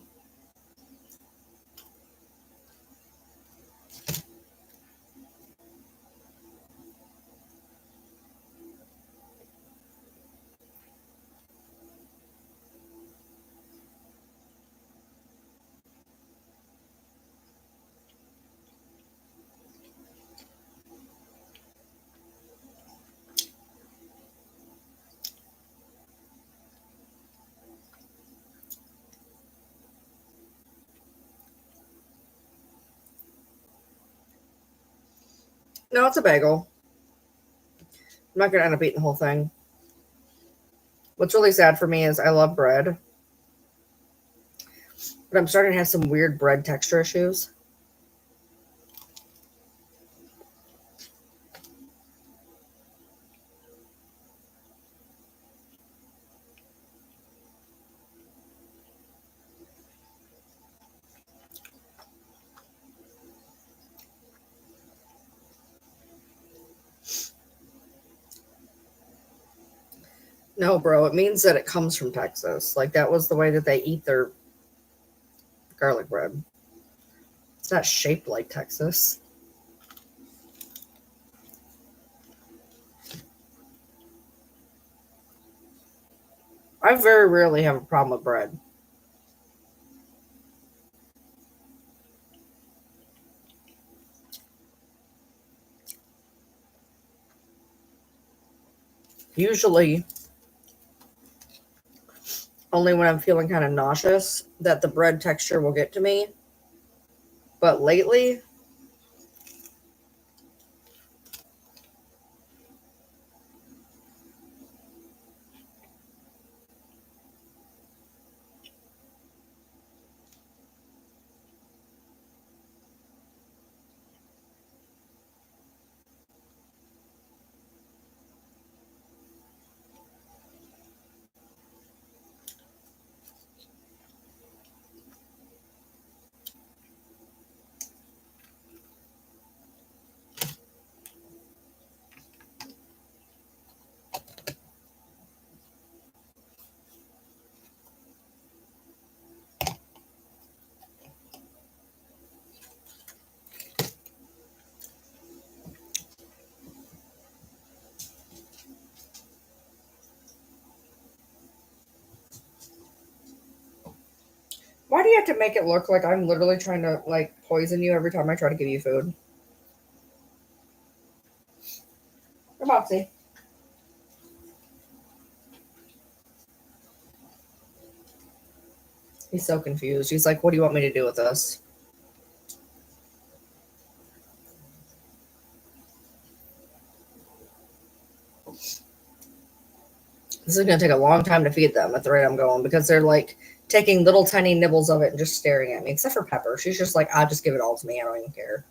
No, it's a bagel. I'm not going to end up eating the whole thing. What's really sad for me is I love bread. But I'm starting to have some weird bread texture issues. No, bro, it means that it comes from Texas. Like, that was the way that they eat their garlic bread. It's not shaped like Texas. I very rarely have a problem with bread. Usually, only when I'm feeling kind of nauseous that the bread texture will get to me. But lately, why do you have to make it look like I'm literally trying to like poison you every time I try to give you food? Come on, see. He's so confused. He's like, what do you want me to do with this? This is going to take a long time to feed them at the rate I'm going because they're like taking little tiny nibbles of it and just staring at me, except for Pepper. She's just like, I'll just give it all to me. I don't even care.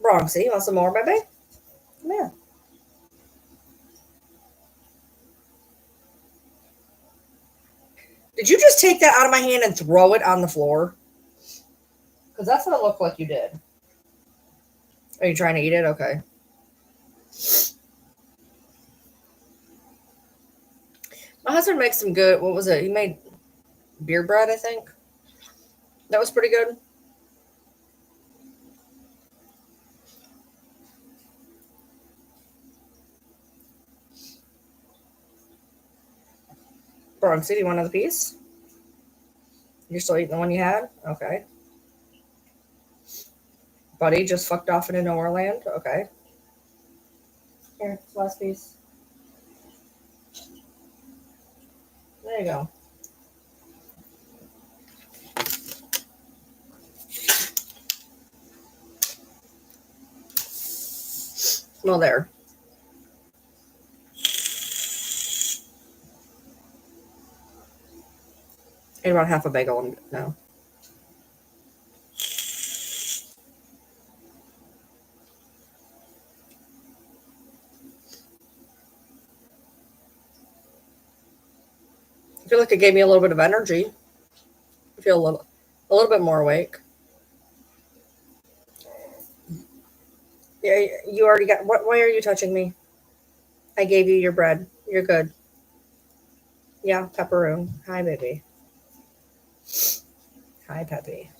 Bronxy, you want some more, baby? Come here. Did you just take that out of my hand and throw it on the floor? Because that's what it looked like you did. Are you trying to eat it? Okay. My husband makes some good, what was it? He made beer bread, I think. That was pretty good. Bronxy, do you want another piece? You're still eating the one you had? Okay. Buddy just fucked off into nowhere land? Okay. Here, last piece. There you go. Well, there. Ate about half a bagel now. I feel like it gave me a little bit of energy. I feel a little bit more awake. Yeah, you already got. Why are you touching me? I gave you your bread. You're good. Yeah, pepperoon. Hi, baby. Hi, Peppy.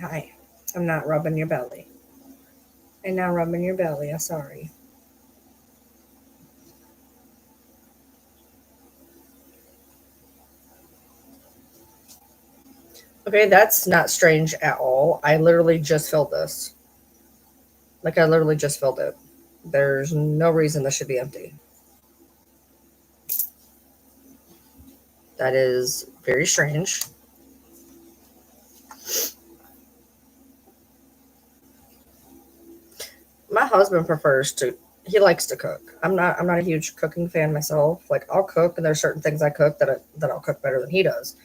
Hi. I'm not rubbing your belly. I'm not rubbing your belly. I'm sorry. Okay, that's not strange at all. I literally just filled this. Like, I literally just filled it. There's no reason this should be empty. That is very strange. My husband he likes to cook. I'm not a huge cooking fan myself. Like, I'll cook and there's certain things I cook that I'll cook better than he does.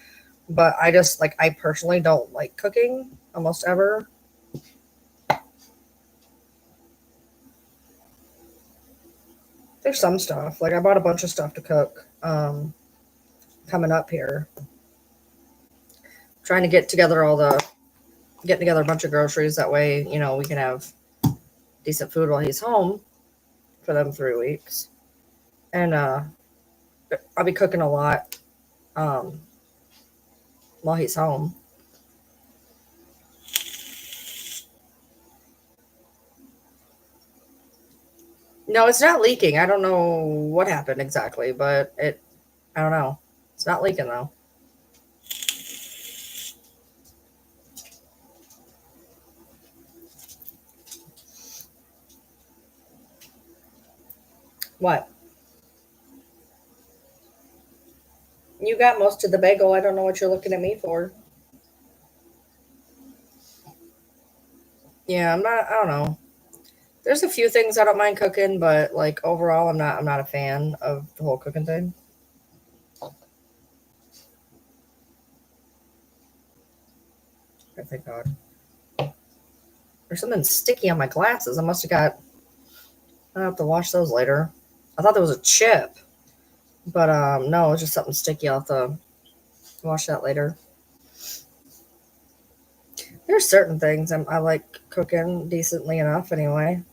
But I personally don't like cooking almost ever. There's some stuff. Like, I bought a bunch of stuff to cook coming up here. Trying to getting together a bunch of groceries. That way, we can have decent food while he's home for them 3 weeks. And I'll be cooking a lot while he's home. No, it's not leaking. I don't know what happened exactly, but I don't know. It's not leaking though. What? You got most of the bagel. I don't know what you're looking at me for. Yeah, I don't know. There's a few things I don't mind cooking, but like overall I'm not a fan of the whole cooking thing. I thank God. There's something sticky on my glasses. I'll have to wash those later. I thought there was a chip, but no, it's just something sticky. I'll have to wash that later. There's certain things I like cooking decently enough anyway.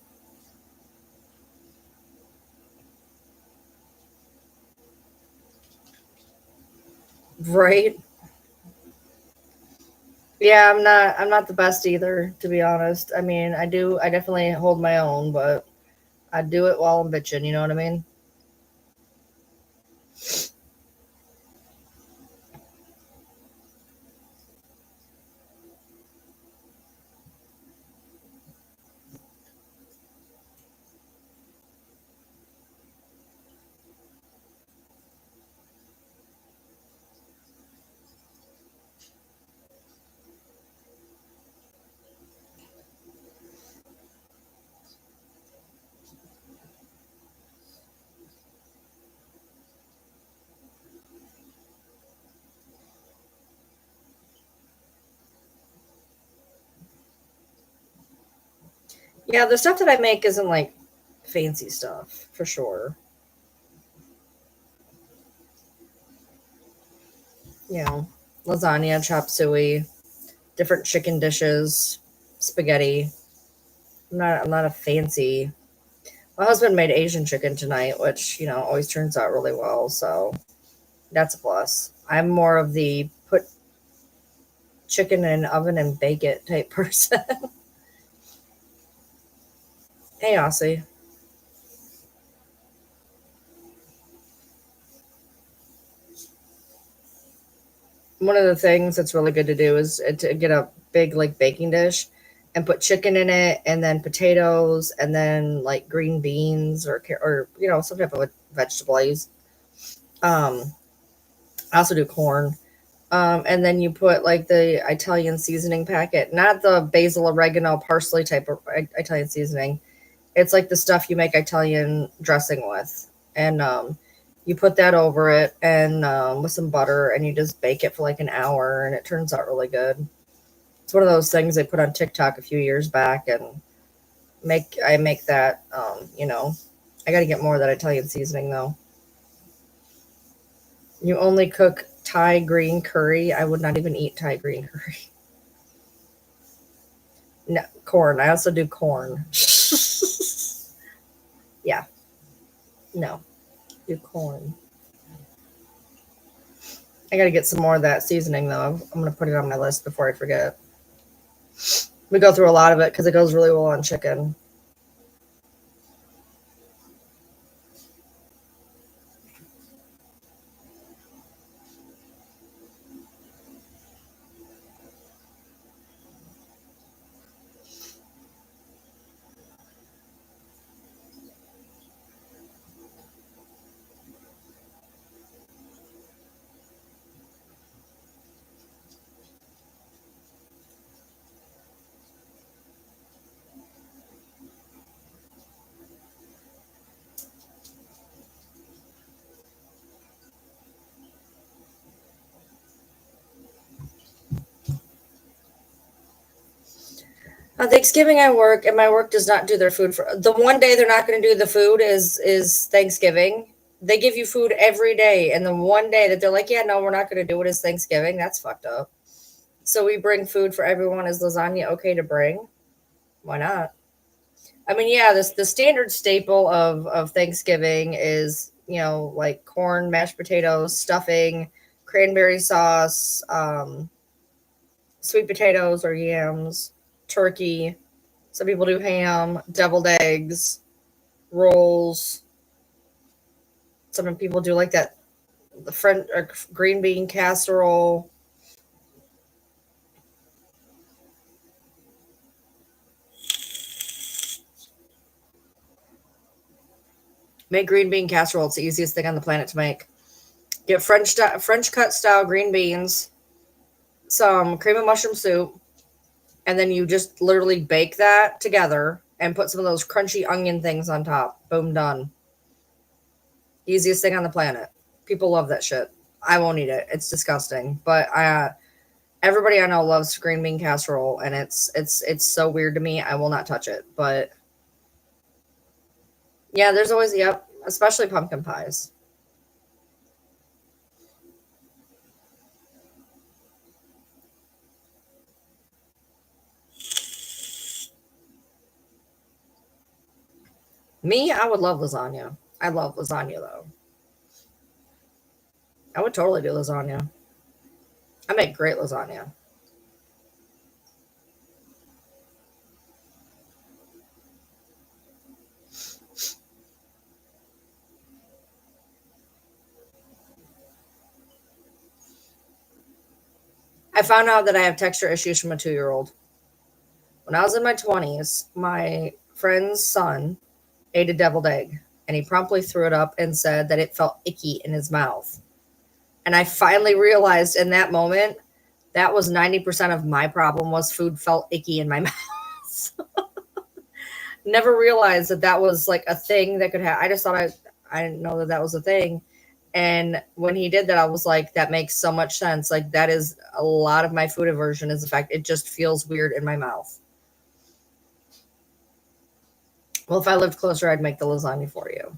Right? Yeah, I'm not the best either, to be honest. I mean, I definitely hold my own, but I do it while I'm bitching, you know what I mean? Yeah, the stuff that I make isn't like fancy stuff, for sure. You know, lasagna, chop suey, different chicken dishes, spaghetti. I'm not a fancy. My husband made Asian chicken tonight, which, always turns out really well, so that's a plus. I'm more of the put chicken in an oven and bake it type person. Hey, Aussie. One of the things that's really good to do is to get a big like baking dish and put chicken in it and then potatoes and then like green beans or some type of a vegetable. I also do corn. And then you put like the Italian seasoning packet, not the basil, oregano, parsley type of Italian seasoning. It's like the stuff you make Italian dressing with. And you put that over it and with some butter and you just bake it for like an hour and it turns out really good. It's one of those things they put on TikTok a few years back and I make that I got to get more of that Italian seasoning though. You only cook Thai green curry. I would not even eat Thai green curry. No, corn. I also do corn. Yeah, no, do corn. I got to get some more of that seasoning though. I'm going to put it on my list before I forget. We go through a lot of it because it goes really well on chicken. On Thanksgiving, I work, and my work does not do their food for the one day they're not going to do the food is Thanksgiving. They give you food every day, and the one day that they're like, "Yeah, no, we're not going to do it is Thanksgiving." That's fucked up. So we bring food for everyone. Is lasagna okay to bring? Why not? I mean, yeah, this the standard staple of Thanksgiving is like corn, mashed potatoes, stuffing, cranberry sauce, sweet potatoes or yams, turkey. Some people do ham, deviled eggs, rolls. Some people do like that, the French or green bean casserole. Make green bean casserole. It's the easiest thing on the planet to make. Get French cut style green beans, some cream of mushroom soup, and then you just literally bake that together and put some of those crunchy onion things on top. Boom, done. Easiest thing on the planet. People love that shit. I won't eat it. It's disgusting. But everybody I know loves green bean casserole, and it's so weird to me. I will not touch it. But yeah, there's always, yep, especially pumpkin pies. Me, I would love lasagna. I love lasagna though. I would totally do lasagna. I make great lasagna. I found out that I have texture issues from a 2-year-old. When I was in my 20s, my friend's son ate a deviled egg and he promptly threw it up and said that it felt icky in his mouth. And I finally realized in that moment that was 90% of my problem was food felt icky in my mouth. Never realized that that was like a thing that could happen. I just thought I didn't know that that was a thing. And when he did that, I was like, that makes so much sense. Like that is a lot of my food aversion is the fact it just feels weird in my mouth. Well, if I lived closer, I'd make the lasagna for you.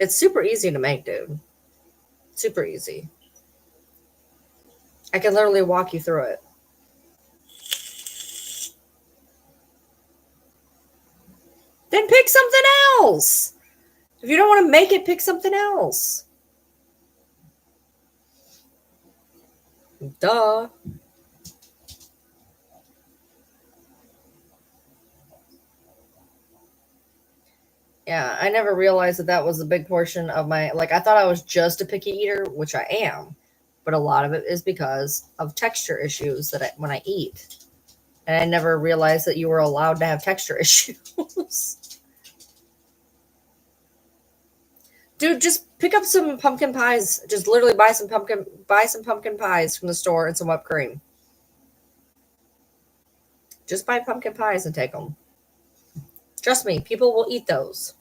It's super easy to make, dude. Super easy. I can literally walk you through it. Then pick something else. If you don't want to make it, pick something else. Duh. Yeah, I never realized that that was a big portion of my, like, I thought I was just a picky eater, which I am, but a lot of it is because of texture issues that when I eat. And I never realized that you were allowed to have texture issues. Dude, just pick up some pumpkin pies. Just literally buy some pumpkin pies from the store and some whipped cream. Just buy pumpkin pies and take them. Trust me, people will eat those.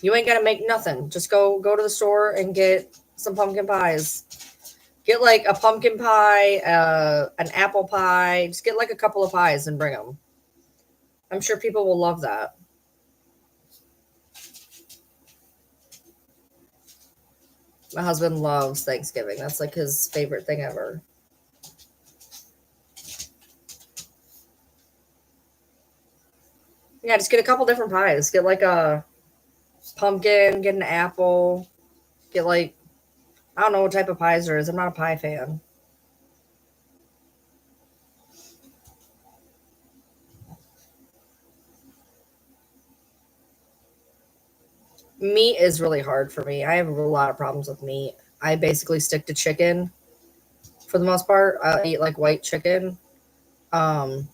You ain't gotta make nothing. Just go to the store and get some pumpkin pies. Get like a pumpkin pie, an apple pie. Just get like a couple of pies and bring them. I'm sure people will love that. My husband loves Thanksgiving. That's like his favorite thing ever. Yeah, just get a couple different pies. Get like a pumpkin, get an apple, get like, I don't know what type of pies there is. I'm not a pie fan. Meat is really hard for me. I have a lot of problems with meat. I basically stick to chicken for the most part. I'll eat like white chicken. Um,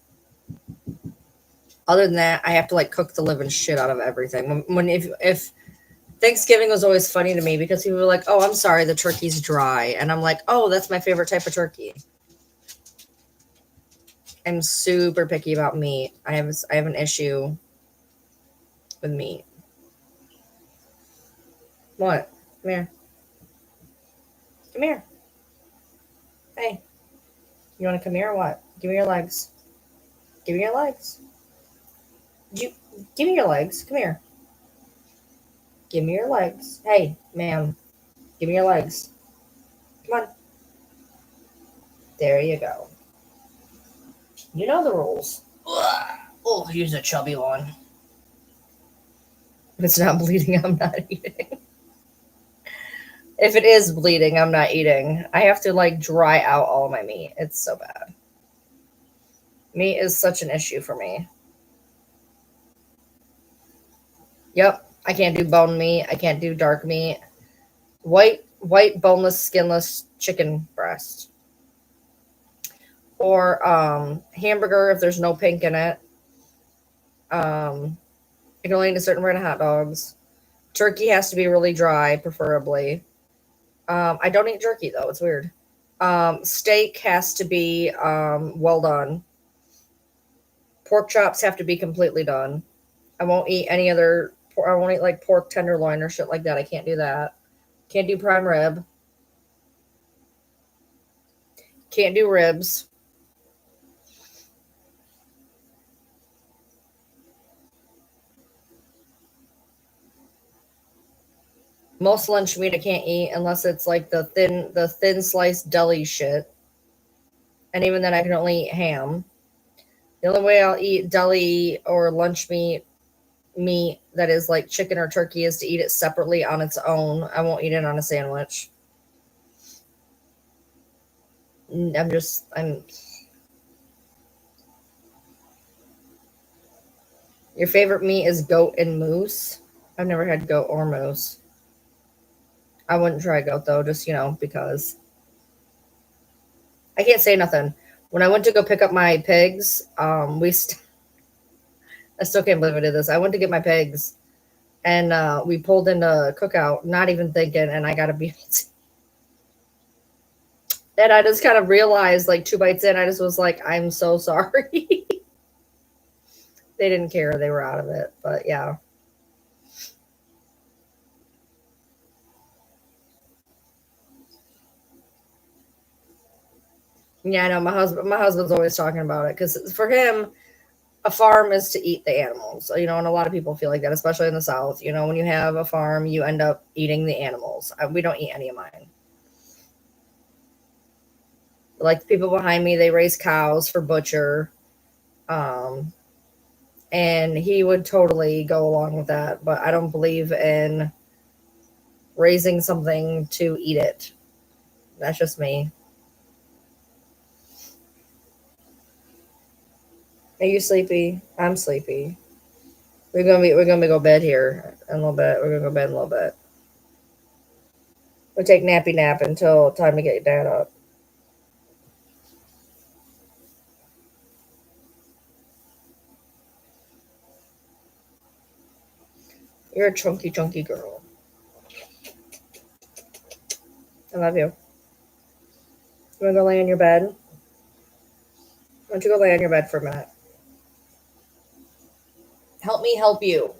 Other than that, I have to like cook the living shit out of everything. When if Thanksgiving was always funny to me because people were like, "Oh, I'm sorry, the turkey's dry," and I'm like, "Oh, that's my favorite type of turkey." I'm super picky about meat. I have an issue with meat. What? Come here. Come here. Hey, you want to come here or what? Give me your legs. Give me your legs. You give me your legs. Come here. Give me your legs. Hey, ma'am. Give me your legs. Come on. There you go. You know the rules. Ugh. Oh, use a chubby one. If it's not bleeding, I'm not eating. If it is bleeding, I'm not eating. I have to like dry out all of my meat. It's so bad. Meat is such an issue for me. Yep, I can't do bone meat. I can't do dark meat. White, boneless, skinless chicken breast. Or hamburger if there's no pink in it. I can only eat a certain brand of hot dogs. Turkey has to be really dry, preferably. I don't eat jerky though. It's weird. Steak has to be well done. Pork chops have to be completely done. I won't eat any other. I won't eat like pork tenderloin or shit like that. I can't do that. Can't do prime rib. Can't do ribs. Most lunch meat I can't eat unless it's like the thin sliced deli shit. And even then I can only eat ham. The only way I'll eat deli or lunch meat that is like chicken or turkey is to eat it separately on its own. I won't eat it on a sandwich. I'm Your favorite meat is goat and moose? I've never had goat or moose. I wouldn't try goat though, just because. I can't say nothing. When I went to go pick up my pigs, I still can't believe I did this. I went to get my pigs, and we pulled into Cookout, not even thinking, and I got a beef. And I just kind of realized, like 2 bites in, I just was like, I'm so sorry. They didn't care. They were out of it. But yeah. Yeah, I know. My husband's always talking about it because for him, a farm is to eat the animals. And a lot of people feel like that, especially in the South. When you have a farm, you end up eating the animals. We don't eat any of mine. Like the people behind me, they raise cows for butcher. And he would totally go along with that, but I don't believe in raising something to eat it. That's just me. Are you sleepy? I'm sleepy. We're gonna go bed here in a little bit. We're gonna go bed in a little bit. We'll take nappy nap until time to get dad up. You're a chunky girl. I love you. You wanna go lay in your bed? Why don't you go lay on your bed for a minute? Help me help you.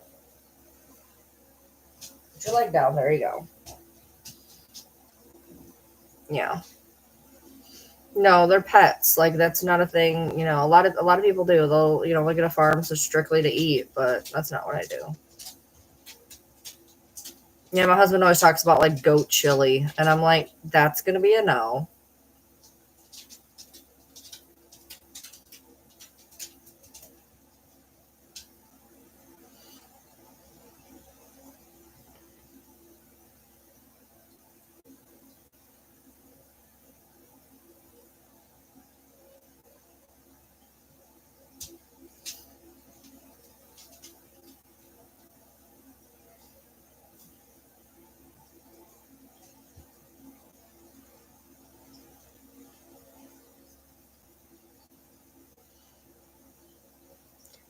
Put your leg down. There you go. Yeah. No, they're pets. Like that's not a thing. A lot of people do. They'll look at a farm so strictly to eat, but that's not what I do. Yeah, my husband always talks about like goat chili, and I'm like, that's gonna be a no.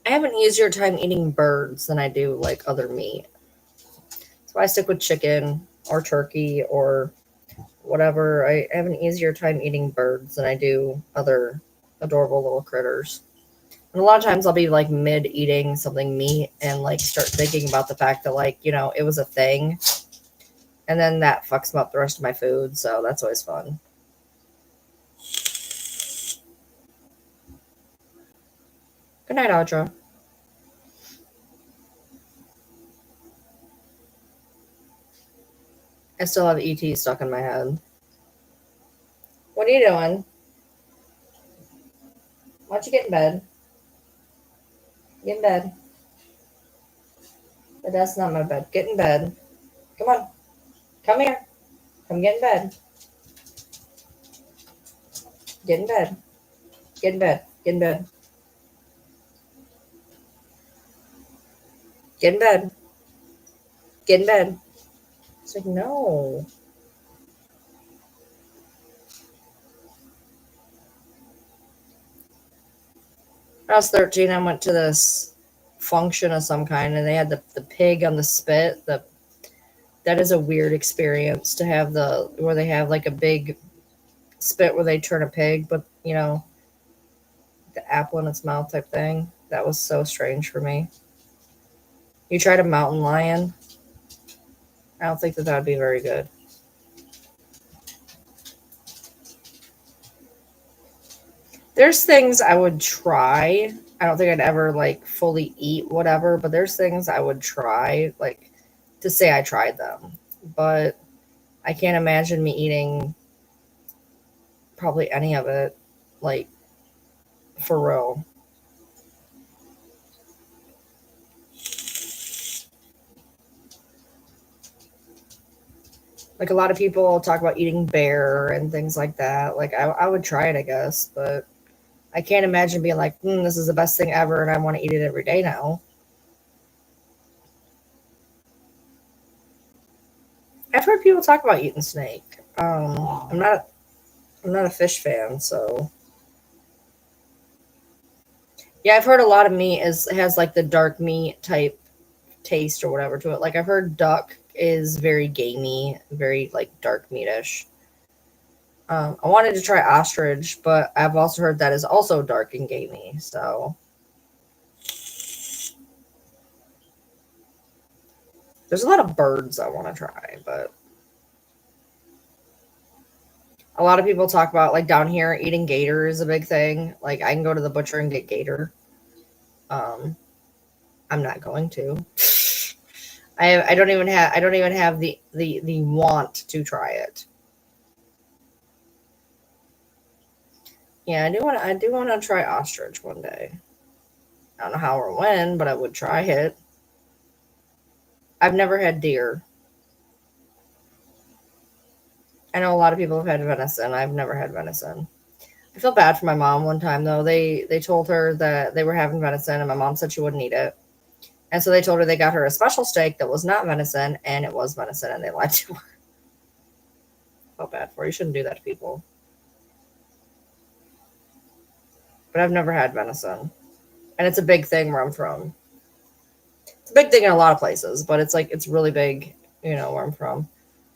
I have an easier time eating birds than I do like other meat. So I stick with chicken or turkey or whatever. I have an easier time eating birds than I do other adorable little critters. And a lot of times I'll be like mid eating something meat and like start thinking about the fact that like, it was a thing. And then that fucks up the rest of my food. So that's always fun. Good night, Audra. I still have ET stuck in my head. What are you doing? What don't you get in bed? Get in bed. But that's not my bed. Get in bed. Come on. Come here. Come get in bed. Get in bed. Get in bed. Get in bed. Get in bed. Get in bed. It's like, no. When I was 13, I went to this function of some kind, and they had the pig on the spit. That is a weird experience to have where they have like a big spit where they turn a pig, but the apple in its mouth type thing. That was so strange for me. You tried a mountain lion? I don't think that would be very good. There's things I would try. I don't think I'd ever like fully eat whatever, but there's things I would try, like to say I tried them. But I can't imagine me eating probably any of it, like for real. Like a lot of people talk about eating bear and things like that. Like I would try it, I guess, but I can't imagine being like, this is the best thing ever, and I want to eat it every day now. I've heard people talk about eating snake. I'm not a fish fan, so yeah, I've heard a lot of meat has like the dark meat type taste or whatever to it. Like I've heard duck is very gamey, very like dark meatish. I wanted to try ostrich, but I've also heard that is also dark and gamey. So there's a lot of birds I want to try, but a lot of people talk about like down here eating gator is a big thing. Like I can go to the butcher and get gator. I'm not going to. I don't even have the want to try it. Yeah, I do want to try ostrich one day. I don't know how or when, but I would try it. I've never had deer. I know a lot of people have had venison. I've never had venison. I feel bad for my mom one time though. They told her that they were having venison, and my mom said she wouldn't eat it. And so they told her they got her a special steak that was not venison, and it was venison, and they lied to her. Felt bad for her. You shouldn't do that to people. But I've never had venison. And it's a big thing where I'm from. It's a big thing in a lot of places, but it's really big, where I'm from.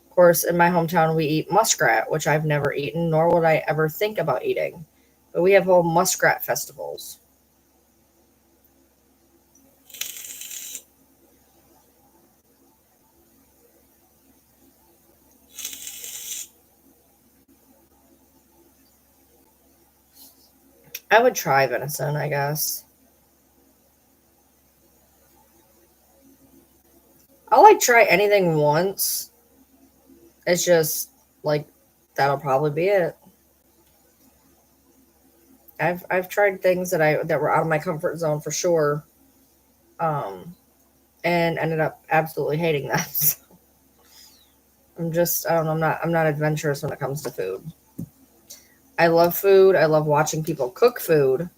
Of course, in my hometown, we eat muskrat, which I've never eaten, nor would I ever think about eating. But we have whole muskrat festivals. I would try venison, I guess. I'll like try anything once. It's just like that'll probably be it. I've tried things that were out of my comfort zone for sure. Um and ended up absolutely hating them. I don't know, I'm not adventurous when it comes to food. I love food. I love watching people cook food.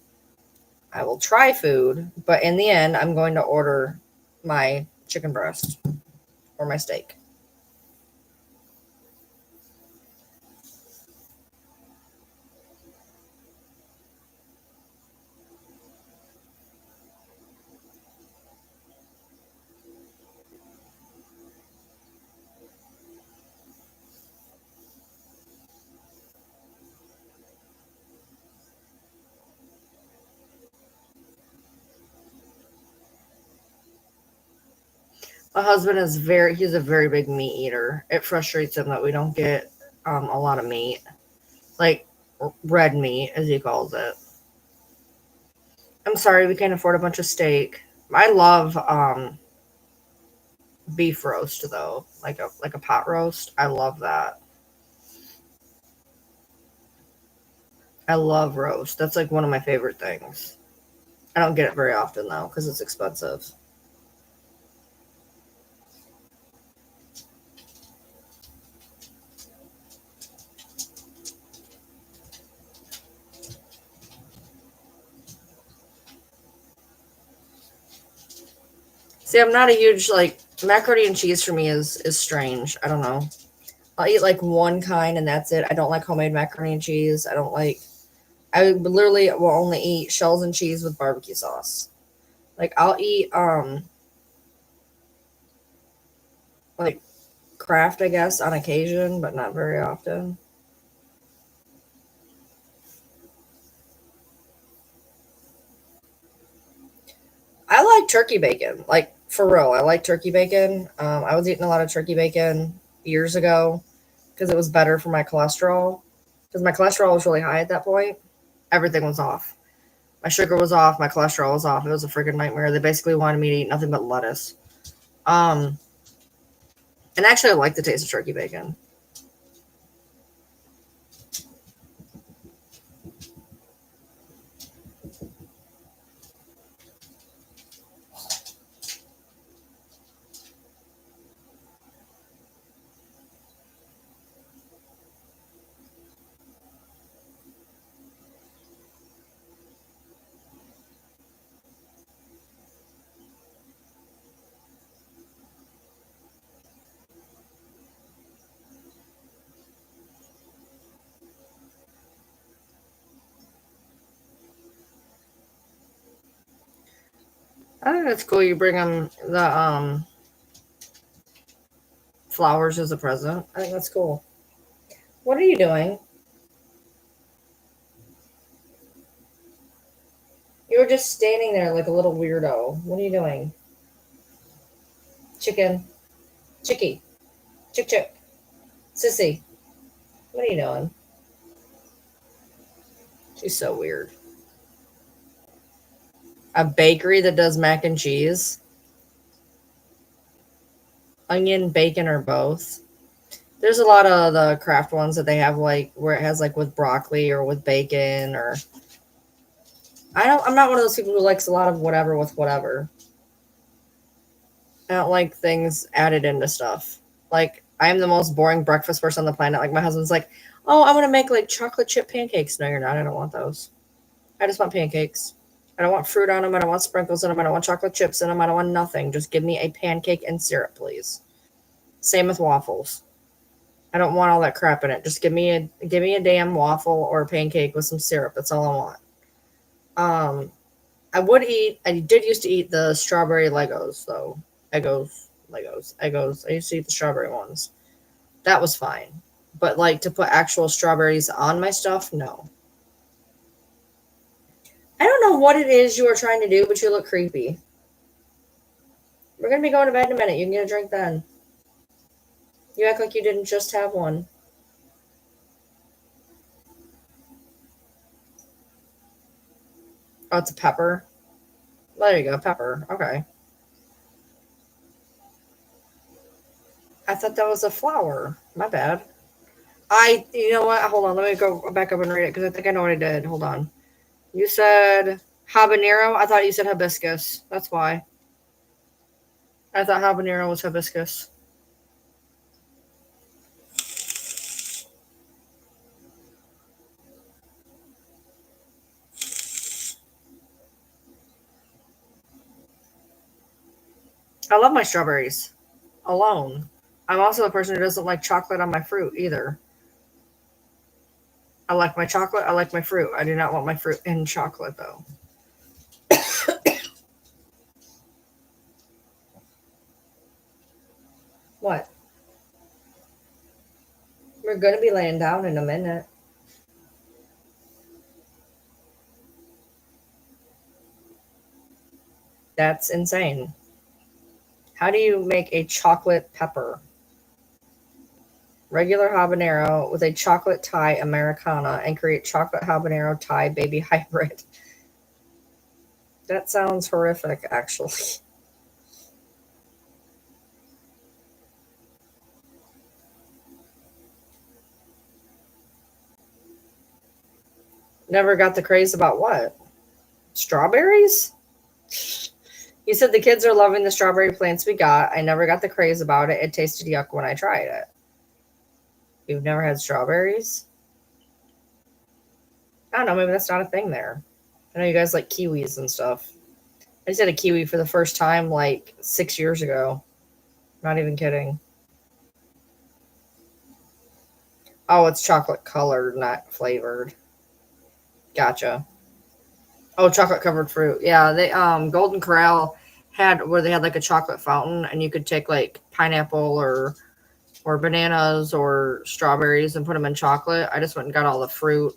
I will try food, but in the end, I'm going to order my chicken breast or my steak. My husband he's a very big meat eater. It frustrates him that we don't get a lot of meat, like red meat, as he calls it. I'm sorry, we can't afford a bunch of steak. I love beef roast though, like a pot roast. I love that. I love roast. That's like one of my favorite things. I don't get it very often though because it's expensive. See, I'm not a huge like macaroni and cheese for me is strange. I don't know. I'll eat like one kind and that's it. I don't like homemade macaroni and cheese. I don't like. I literally will only eat shells and cheese with barbecue sauce. Like I'll eat like Kraft, I guess, on occasion, but not very often. I like turkey bacon. Like for real, I like turkey bacon. I was eating a lot of turkey bacon years ago because it was better for my cholesterol. Because my cholesterol was really high at that point. Everything was off. My sugar was off. My cholesterol was off. It was a freaking nightmare. They basically wanted me to eat nothing but lettuce. Um, and actually, I like the taste of turkey bacon. I think that's cool. You bring them the flowers as a present. I think that's cool. What are you doing? You were just standing there like a little weirdo. What are you doing? Chicken. Chicky. Chick chick. Sissy. What are you doing? She's so weird. A bakery that does mac and cheese, onion, bacon, or both. There's a lot of the craft ones that they have like where it has like with broccoli or with bacon or I'm not one of those people who likes a lot of whatever with whatever. I don't like things added into stuff. Like I am the most boring breakfast person on the planet. Like my husband's like, "Oh, I'm gonna make like chocolate chip pancakes." No, you're not. I don't want those. I just want pancakes. I don't want fruit on them. I don't want sprinkles in them. I don't want chocolate chips in them. I don't want nothing. Just give me a pancake and syrup, please. Same with waffles. I don't want all that crap in it. Just give me a damn waffle or a pancake with some syrup. That's all I want. Um, I did used to eat the strawberry Legos though. Legos. I used to eat the strawberry ones. That was fine. But like to put actual strawberries on my stuff, no. I don't know what it is you are trying to do, but you look creepy. We're gonna be going to bed in a minute. You can get a drink then. You act like you didn't just have one. Oh, it's a pepper. Well, there you go, pepper. Okay. I thought that was a flower. My bad. You know what? Hold on. Let me go back up and read it because I think I know what I did. Hold on. You said habanero. I thought you said hibiscus. That's why. I thought habanero was hibiscus. I love my strawberries alone. I'm also the person who doesn't like chocolate on my fruit either. I like my chocolate. I like my fruit. I do not want my fruit in chocolate though. What? We're going to be laying down in a minute. That's insane. How do you make a chocolate pepper? Regular habanero with a chocolate Thai Americana and create chocolate habanero Thai baby hybrid. That sounds horrific, actually. Never got the craze about what? Strawberries? You said the kids are loving the strawberry plants we got. I never got the craze about it. It tasted yuck when I tried it. You've never had strawberries? I don't know. Maybe that's not a thing there. I know you guys like kiwis and stuff. I just had a kiwi for the first time like 6 years ago. Not even kidding. Oh, it's chocolate colored, not flavored. Gotcha. Oh, chocolate covered fruit. Yeah, they Golden Corral had where they had like a chocolate fountain and you could take like pineapple or bananas or strawberries and put them in chocolate. I just went and got all the fruit.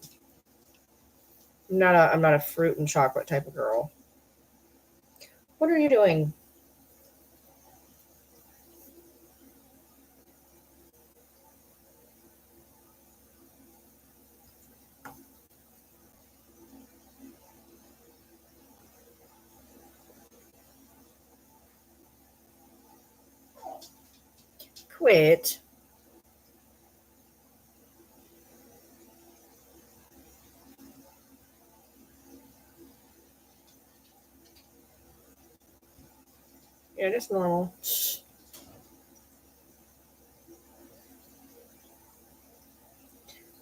I'm not a fruit and chocolate type of girl. What are you doing? Quit. Yeah, just normal.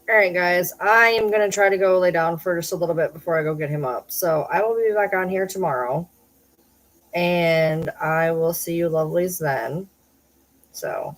All right, guys. I am going to try to go lay down for just a little bit before I go get him up. So I will be back on here tomorrow. And I will see you lovelies then. So